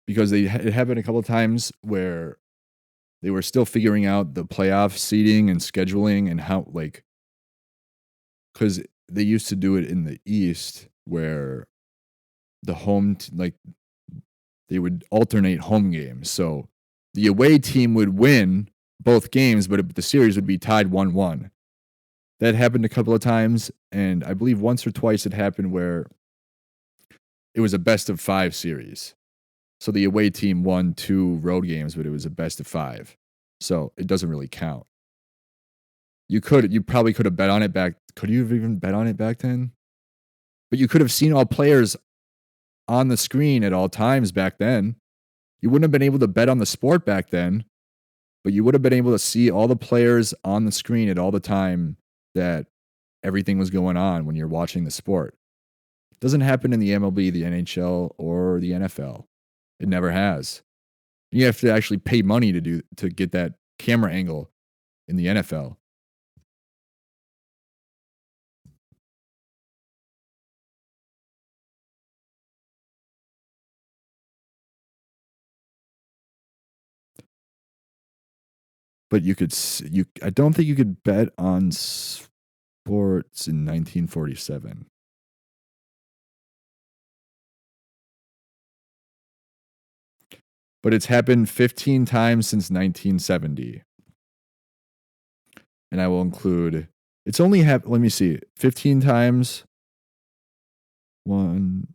because it happened a couple of times where they were still figuring out the playoff seeding and scheduling and how like because they used to do it in the East where the like they would alternate home games. So the away team would win both games, but the series would be tied 1-1. That happened a couple of times, and I believe once or twice it happened where it was a best of 5 series. So the away team won 2 road games, but it was a best of 5. So it doesn't really count. You probably could have bet on it back. Could you have even bet on it back then? But you could have seen all players on the screen at all times back then. You wouldn't have been able to bet on the sport back then, but you would have been able to see all the players on the screen at all the time that everything was going on when you're watching the sport. It doesn't happen in the MLB, the NHL, or the NFL. It never has. You have to actually pay money to get that camera angle in the NFL. But I don't think you could bet on sports in 1947. But it's happened 15 times since 1970. And I will include it's only let me see. 15 times one,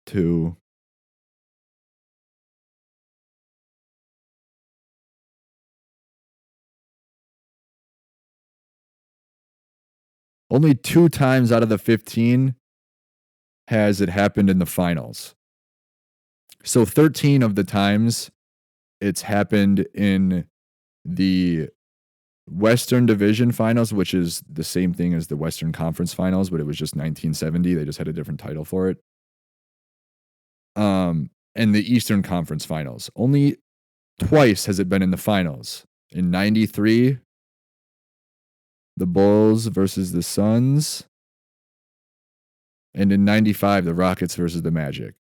2, only 2 times out of the 15 has it happened in the finals. So 13 of the times it's happened in the Western Division Finals, which is the same thing as the Western Conference Finals, but it was just 1970. They just had a different title for it. And the Eastern Conference Finals. Only twice has it been in the finals. In 93, the Bulls versus the Suns. And in 95, the Rockets versus the Magic.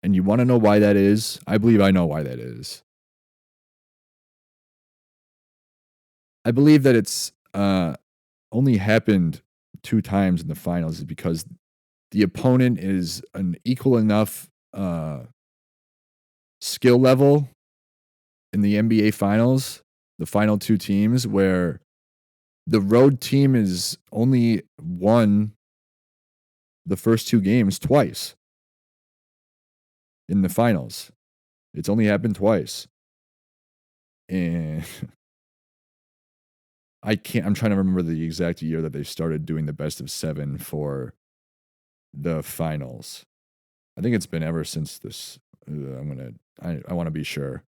And you want to know why that is? I believe I know why that is. I believe that it's only happened 2 times in the finals is because the opponent is an equal enough skill level in the NBA finals, the final 2 teams, where the road team is only won the first 2 games twice in the finals. It's only happened twice. And I'm trying to remember the exact year that they started doing the best of 7 for the finals. I think it's been ever since this. I want to be sure.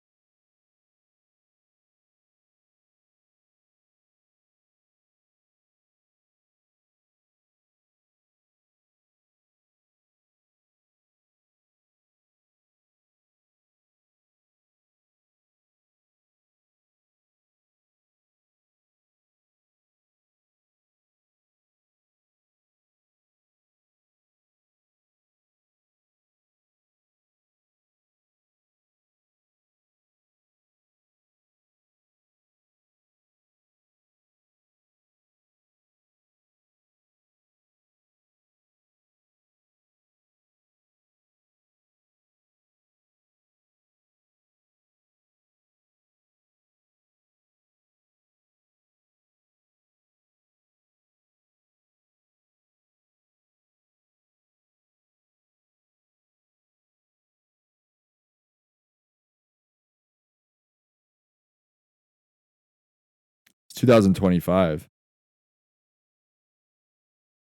2025.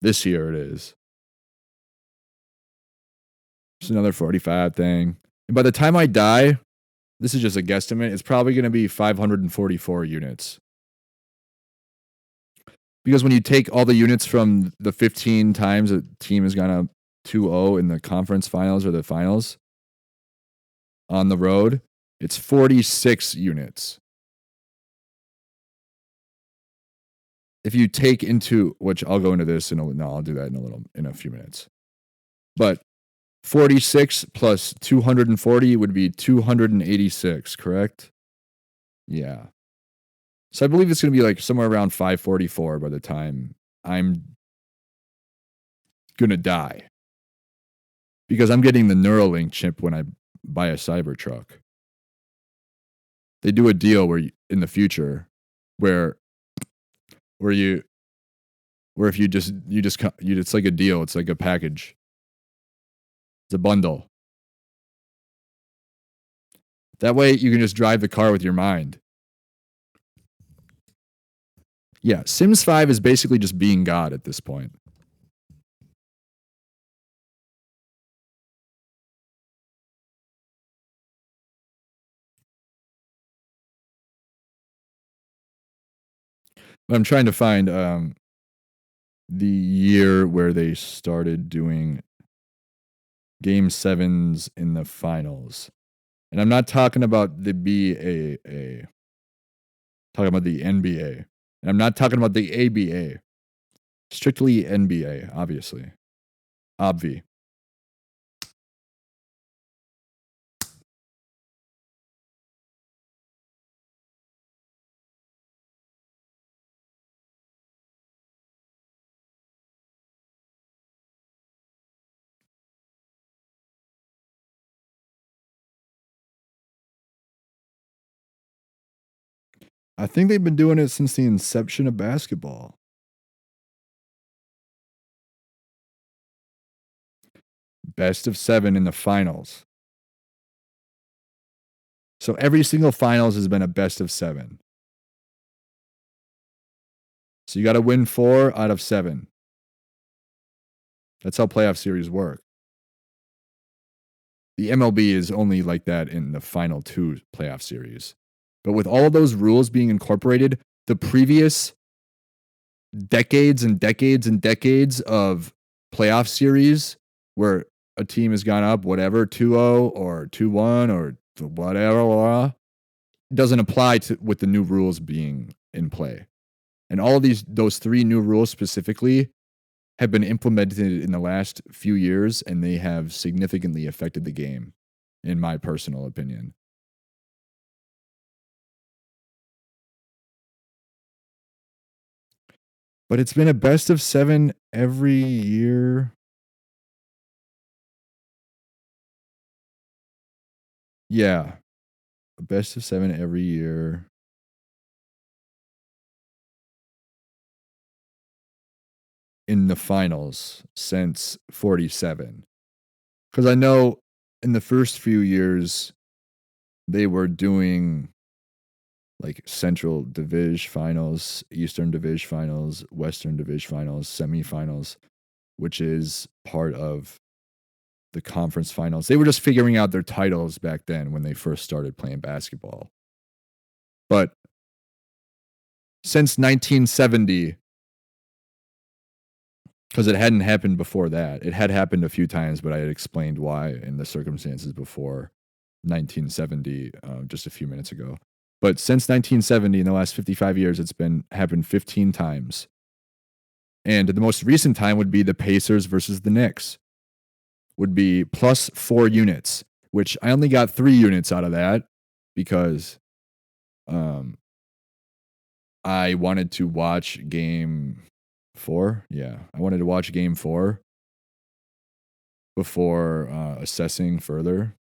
This year it is. It's another 45 thing. And by the time I die, this is just a guesstimate, it's probably going to be 544 units. Because when you take all the units from the 15 times a team has gone up 2-0 in the conference finals or the finals on the road, it's 46 units. If you take into, which I'll go into this I'll do that in a few minutes. But 46 plus 240 would be 286, correct? Yeah. So I believe it's going to be like somewhere around 544 by the time I'm going to die. Because I'm getting the Neuralink chip when I buy a Cybertruck. They do a deal where in the future where if you just it's like a deal, it's like a package. It's a bundle. That way you can just drive the car with your mind. Yeah, Sims 5 is basically just being God at this point. I'm trying to find the year where they started doing game 7s in the finals. And I'm not talking about the BAA. Talking about the NBA. And I'm not talking about the ABA. Strictly NBA, obviously. Obvi. I think they've been doing it since the inception of basketball. Best of 7 in the finals. So every single finals has been a best of 7. So you got to win 4 out of 7. That's how playoff series work. The MLB is only like that in the final 2 playoff series. But with all of those rules being incorporated, the previous decades and decades and decades of playoff series where a team has gone up, whatever, 2-0 or 2-1 or whatever, doesn't apply to with the new rules being in play. And all of those 3 new rules specifically have been implemented in the last few years, and they have significantly affected the game, in my personal opinion. But it's been a best of 7 every year. Yeah, a best of 7 every year. In the finals since 47. Because I know in the first few years, they were doing like Central Division finals, Eastern Division finals, Western Division finals, semifinals, which is part of the conference finals. They were just figuring out their titles back then when they first started playing basketball. But since 1970, because it hadn't happened before that. It had happened a few times, but I had explained why in the circumstances before 1970 just a few minutes ago. But since 1970, in the last 55 years, it's been happened 15 times. And the most recent time would be the Pacers versus the Knicks. Would be plus 4 units, which I only got 3 units out of that because I wanted to watch game 4. Yeah, I wanted to watch game 4 before assessing further.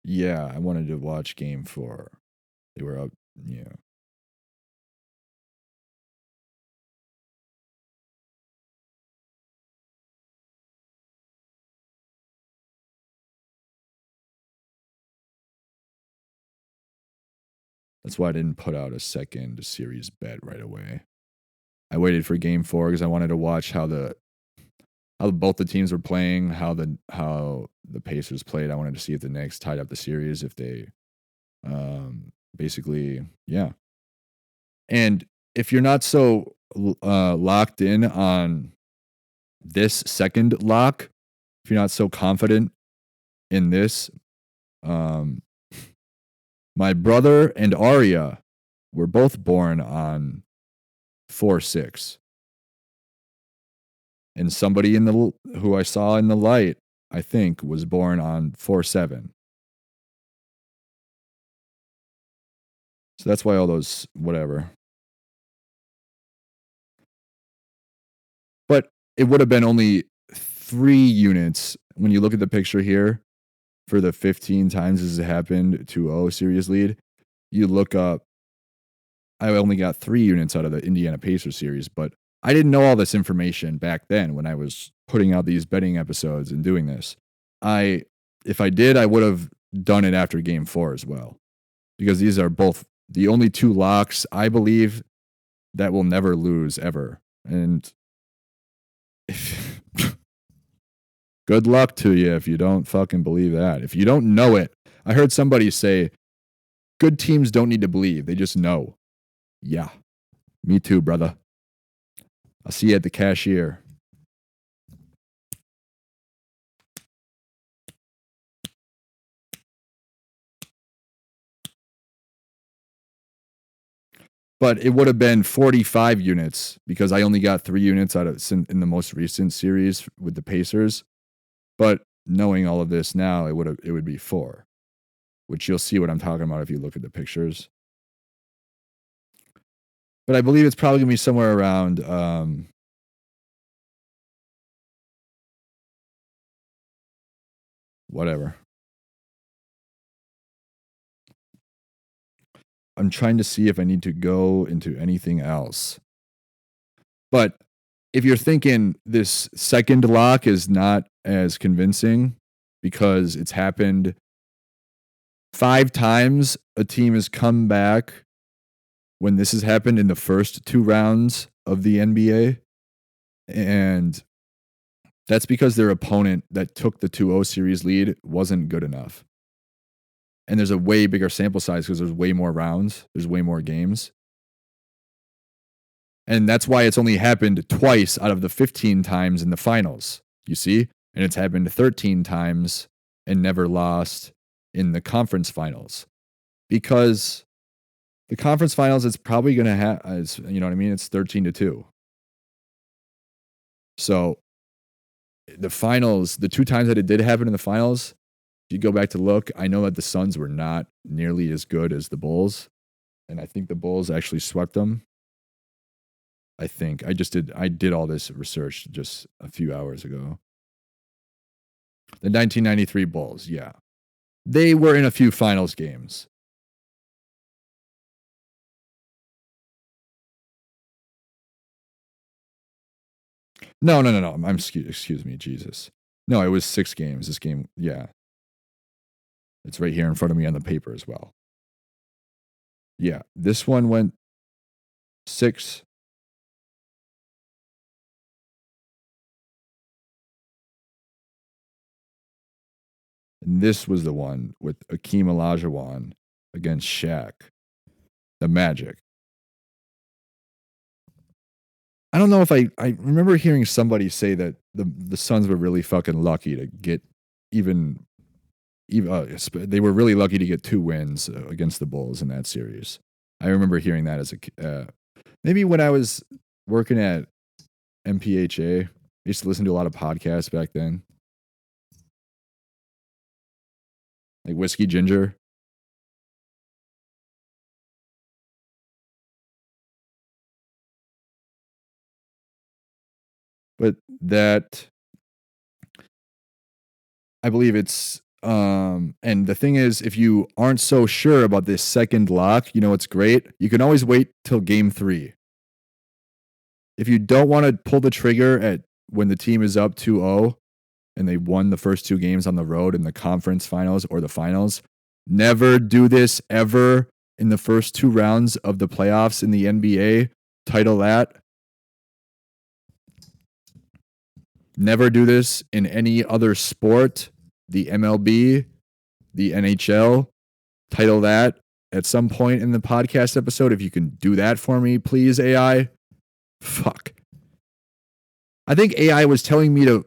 Yeah, I wanted to watch game 4. They were up, yeah. That's why I didn't put out a second series bet right away. I waited for game 4 because I wanted to watch how both the teams were playing, how the Pacers played. I wanted to see if the Knicks tied up the series, if they basically, yeah. And if you're not so locked in on this second lock, if you're not so confident in this, my brother and Arya were both born on 4/6. And somebody who I saw in the light, I think, was born on 4/7. So that's why all those whatever. But it would have been only 3 units when you look at the picture here for the 15 times this has happened 2-0 series lead. You look up, I only got 3 units out of the Indiana Pacers series, but I didn't know all this information back then when I was putting out these betting episodes and doing this. If I did, I would have done it after game 4 as well. Because these are both the only 2 locks I believe that will never lose ever. And good luck to you if you don't fucking believe that. If you don't know it, I heard somebody say, good teams don't need to believe, they just know. Yeah, me too, brother. I'll see you at the cashier. But it would have been 45 units because I only got 3 units out of in the most recent series with the Pacers. But knowing all of this now, it would be 4, which you'll see what I'm talking about if you look at the pictures. But I believe it's probably going to be somewhere around whatever. I'm trying to see if I need to go into anything else. But if you're thinking this second lock is not as convincing because it's happened 5 times, a team has come back when this has happened in the first 2 rounds of the NBA. And that's because their opponent that took the 2-0 series lead wasn't good enough. And there's a way bigger sample size because there's way more rounds. There's way more games. And that's why it's only happened twice out of the 15 times in the finals, you see? And it's happened 13 times and never lost in the conference finals. Because the conference finals, it's probably going to have, you know what I mean? It's 13-2. So the finals, the 2 times that it did happen in the finals, if you go back to look, I know that the Suns were not nearly as good as the Bulls. And I think the Bulls actually swept them. I think I did all this research just a few hours ago. The 1993 Bulls, yeah. They were in a few finals games. No. Excuse me, Jesus. No, it was 6 games. This game, yeah. It's right here in front of me on the paper as well. Yeah, this one went 6. And this was the one with Akeem Olajuwon against Shaq, the Magic. I don't know if I remember hearing somebody say that the Suns were really fucking lucky to get even they were really lucky to get 2 wins against the Bulls in that series. I remember hearing that as maybe when I was working at MPHA. I used to listen to a lot of podcasts back then, like Whiskey Ginger. But that, I believe it's and the thing is, if you aren't so sure about this second lock, you know what's great? You can always wait till game 3. If you don't want to pull the trigger at when the team is up 2-0 and they won the first 2 games on the road in the conference finals or the finals, never do this ever in the first 2 rounds of the playoffs in the NBA. Title that. Never do this in any other sport. The MLB, the NHL. Title that at some point in the podcast episode. If you can do that for me, please, AI. Fuck. I think AI was telling me to.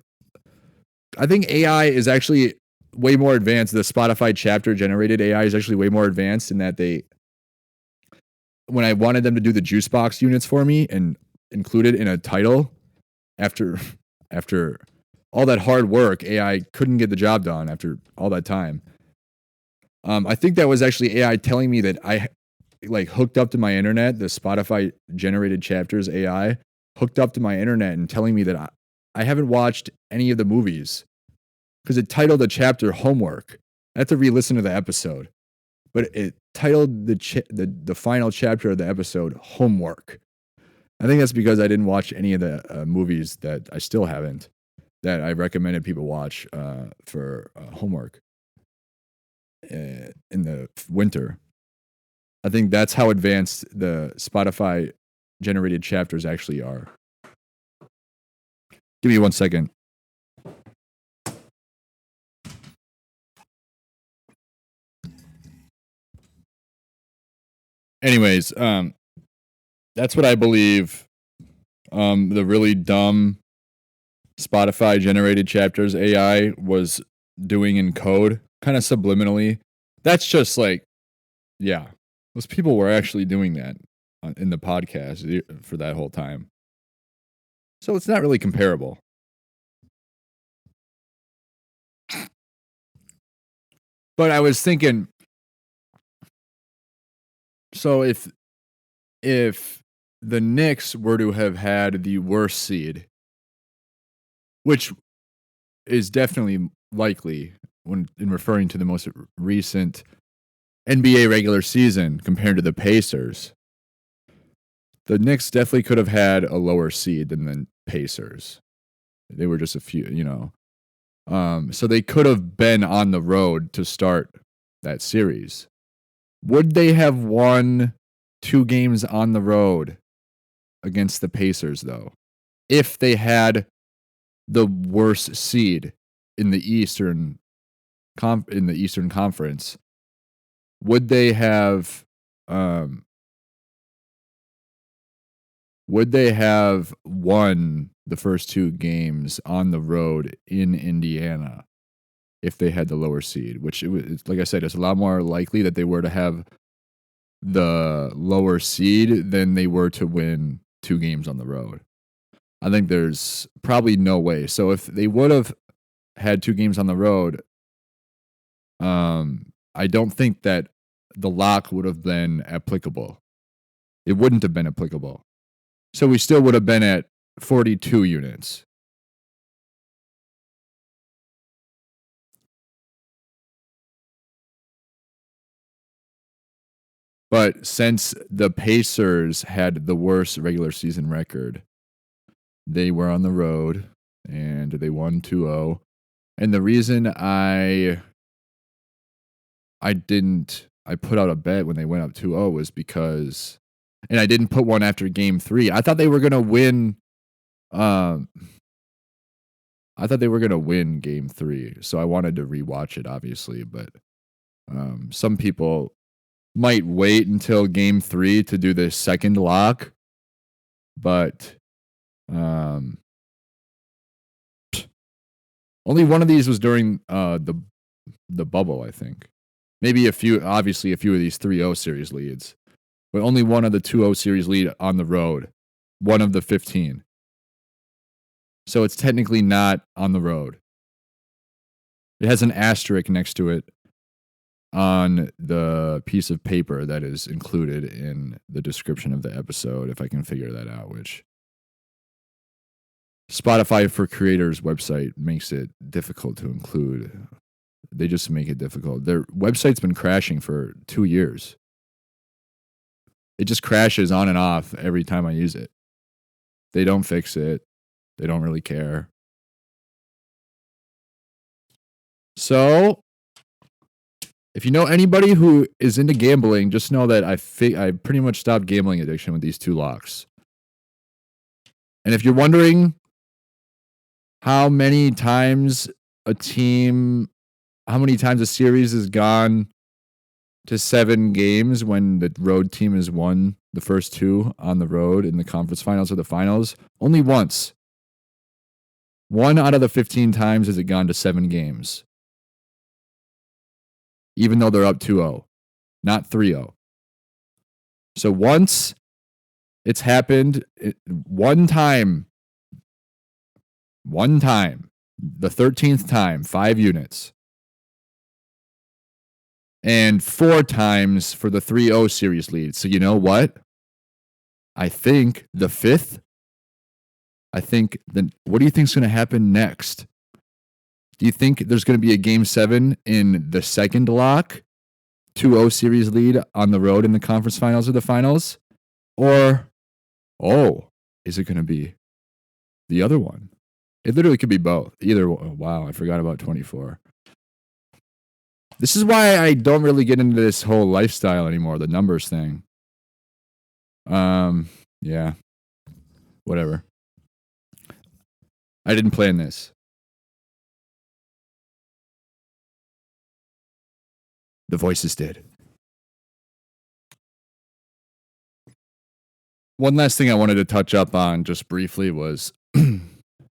I think AI is actually way more advanced. The Spotify chapter generated AI is actually way more advanced in that when I wanted them to do the juice box units for me and include it in a title, after all that hard work, AI couldn't get the job done after all that time. I think that was actually AI telling me that I hooked up to my internet, the Spotify generated chapters AI hooked up to my internet and telling me that I haven't watched any of the movies because it titled the chapter Homework. I have to re-listen to the episode, but it titled the final chapter of the episode Homework. I think that's because I didn't watch any of the movies that I still haven't, that I recommended people watch for homework in the winter. I think that's how advanced the Spotify generated chapters actually are. Give me 1 second. Anyways, that's what I believe the really dumb Spotify generated chapters AI was doing in code, kind of subliminally. That's just yeah, those people were actually doing that in the podcast for that whole time. So it's not really comparable. But I was thinking, so if the Knicks were to have had the worst seed, which is definitely likely when in referring to the most recent NBA regular season compared to the Pacers, the Knicks definitely could have had a lower seed than the Pacers. They were just a few, so they could have been on the road to start that series. Would they have won 2 games on the road against the Pacers, though, if they had the worst seed in the Eastern Conference? Would they have won the first 2 games on the road in Indiana if they had the lower seed? Which, like I said, it's a lot more likely that they were to have the lower seed than they were to win 2 games on the road. I think there's probably no way. So if they would have had 2 games on the road, I don't think that the lock would have been applicable. It wouldn't have been applicable. So we still would have been at 42 units. But since the Pacers had the worst regular season record, they were on the road and they won 2-0. And the reason I put out a bet when they went up 2-0 was because, and I didn't put one after game 3. I thought they were going to win. I thought they were going to win game 3. So I wanted to rewatch it, obviously. But some people might wait until game 3 to do the second lock. But only one of these was during the bubble, I think. Maybe obviously a few of these 3-0 series leads. But only one of the 2-0 series lead on the road. One of the 15. So it's technically not on the road. It has an asterisk next to it on the piece of paper that is included in the description of the episode, if I can figure that out, which Spotify for Creators website makes it difficult to include. They just make it difficult. Their website's been crashing for 2 years. It just crashes on and off every time I use it. They don't fix it. They don't really care. So If you know anybody who is into gambling, just know that I pretty much stopped gambling addiction with these 2 locks. And if you're wondering how many times a series has gone to 7 games when the road team has won the first 2 on the road in the conference finals or the finals, only once. 1 out of the 15 times has it gone to 7 games. Even though they're up 2-0, not 3-0. So once it's happened, one time, the 13th time, 5 units. And 4 times for the 3-0 series lead. So you know what? I think the 5th, what do you think is going to happen next? Do you think there's going to be a game 7 in the second lock, 2-0 series lead on the road in the conference finals or the finals? Or, is it going to be the other one? It literally could be both. Either, wow, I forgot about 24. This is why I don't really get into this whole lifestyle anymore, the numbers thing. Yeah. Whatever. I didn't plan this. The voices did. One last thing I wanted to touch up on just briefly was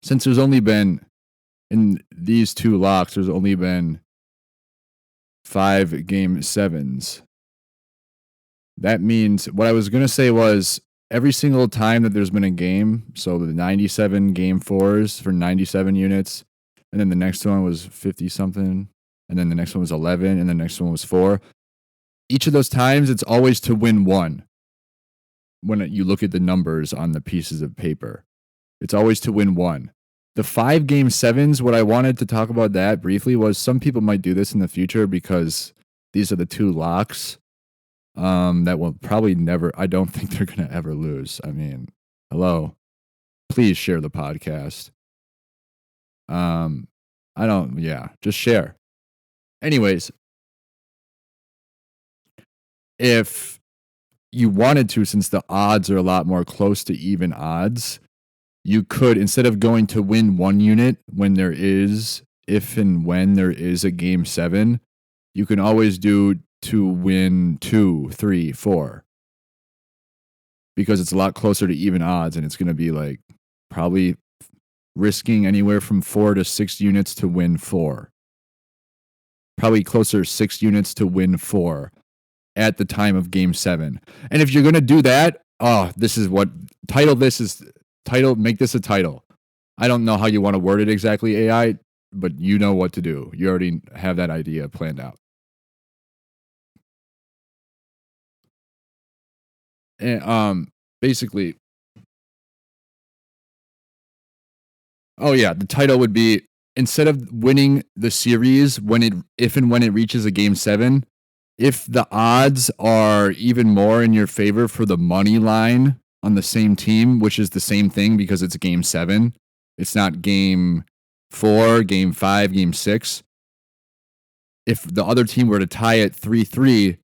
since there's only been, in these 2 locks, there's only been 5 game 7s. That means what I was going to say was every single time that there's been a game, so the 97 game 4s for 97 units, and then the next one was 50 something, and then the next one was 11, and the next one was 4. Each of those times, it's always to win 1. When you look at the numbers on the pieces of paper, it's always to win 1. The 5 game 7s, what I wanted to talk about that briefly was some people might do this in the future because these are the 2 locks that will probably never, I don't think they're going to ever lose. I mean, hello, please share the podcast. Just share. Anyways, if you wanted to, since the odds are a lot more close to even odds, you could, instead of going to win 1 unit if and when there is a game 7, you can always do to win 2, 3, 4. Because it's a lot closer to even odds, and it's going to be like probably risking anywhere from 4 to 6 units to win 4. Probably closer to 6 units to win 4 at the time of game 7. And if you're going to do that, this is what make this a title. I don't know how you want to word it exactly, AI, but you know what to do. You already have that idea planned out. And basically, the title would be, instead of winning the series if and when it reaches a game 7, if the odds are even more in your favor for the money line on the same team, which is the same thing because it's game 7, it's not game 4, game 5, game 6. If the other team were to tie it 3-3,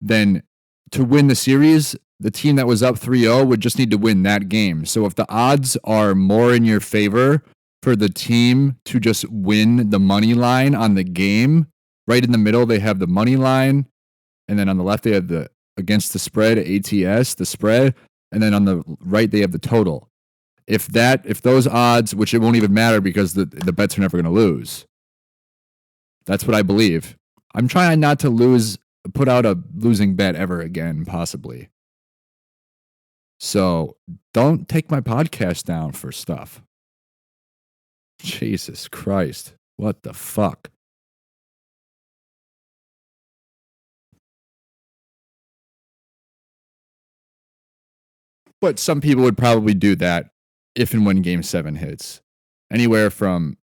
then to win the series, the team that was up 3-0 would just need to win that game. So if the odds are more in your favor for the team to just win the money line on the game, right in the middle they have the money line, and then on the left they have the against the spread, ATS, the spread, and then on the right they have the total. If those odds, which it won't even matter because the bets are never going to lose. That's what I believe. I'm trying not to put out a losing bet ever again, possibly. So don't take my podcast down for stuff. Jesus Christ. What the fuck? But some people would probably do that if and when game 7 hits. Anywhere from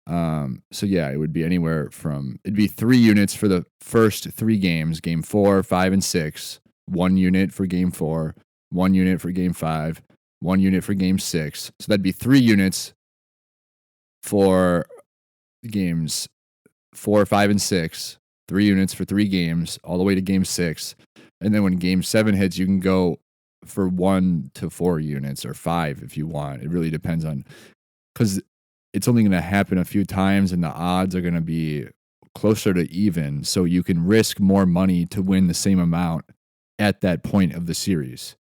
it would be it'd be 3 units for the first 3 games, game 4, 5, and 6, 1 unit for game 4, 1 unit for game 5, 1 unit for game 6. So that'd be 3 units for games 4, 5, and 6, 3 units for 3 games, all the way to game 6. And then when game 7 hits, you can go for 1 to 4 units or 5 if you want. It really depends on, because it's only going to happen a few times and the odds are going to be closer to even. So you can risk more money to win the same amount at that point of the series.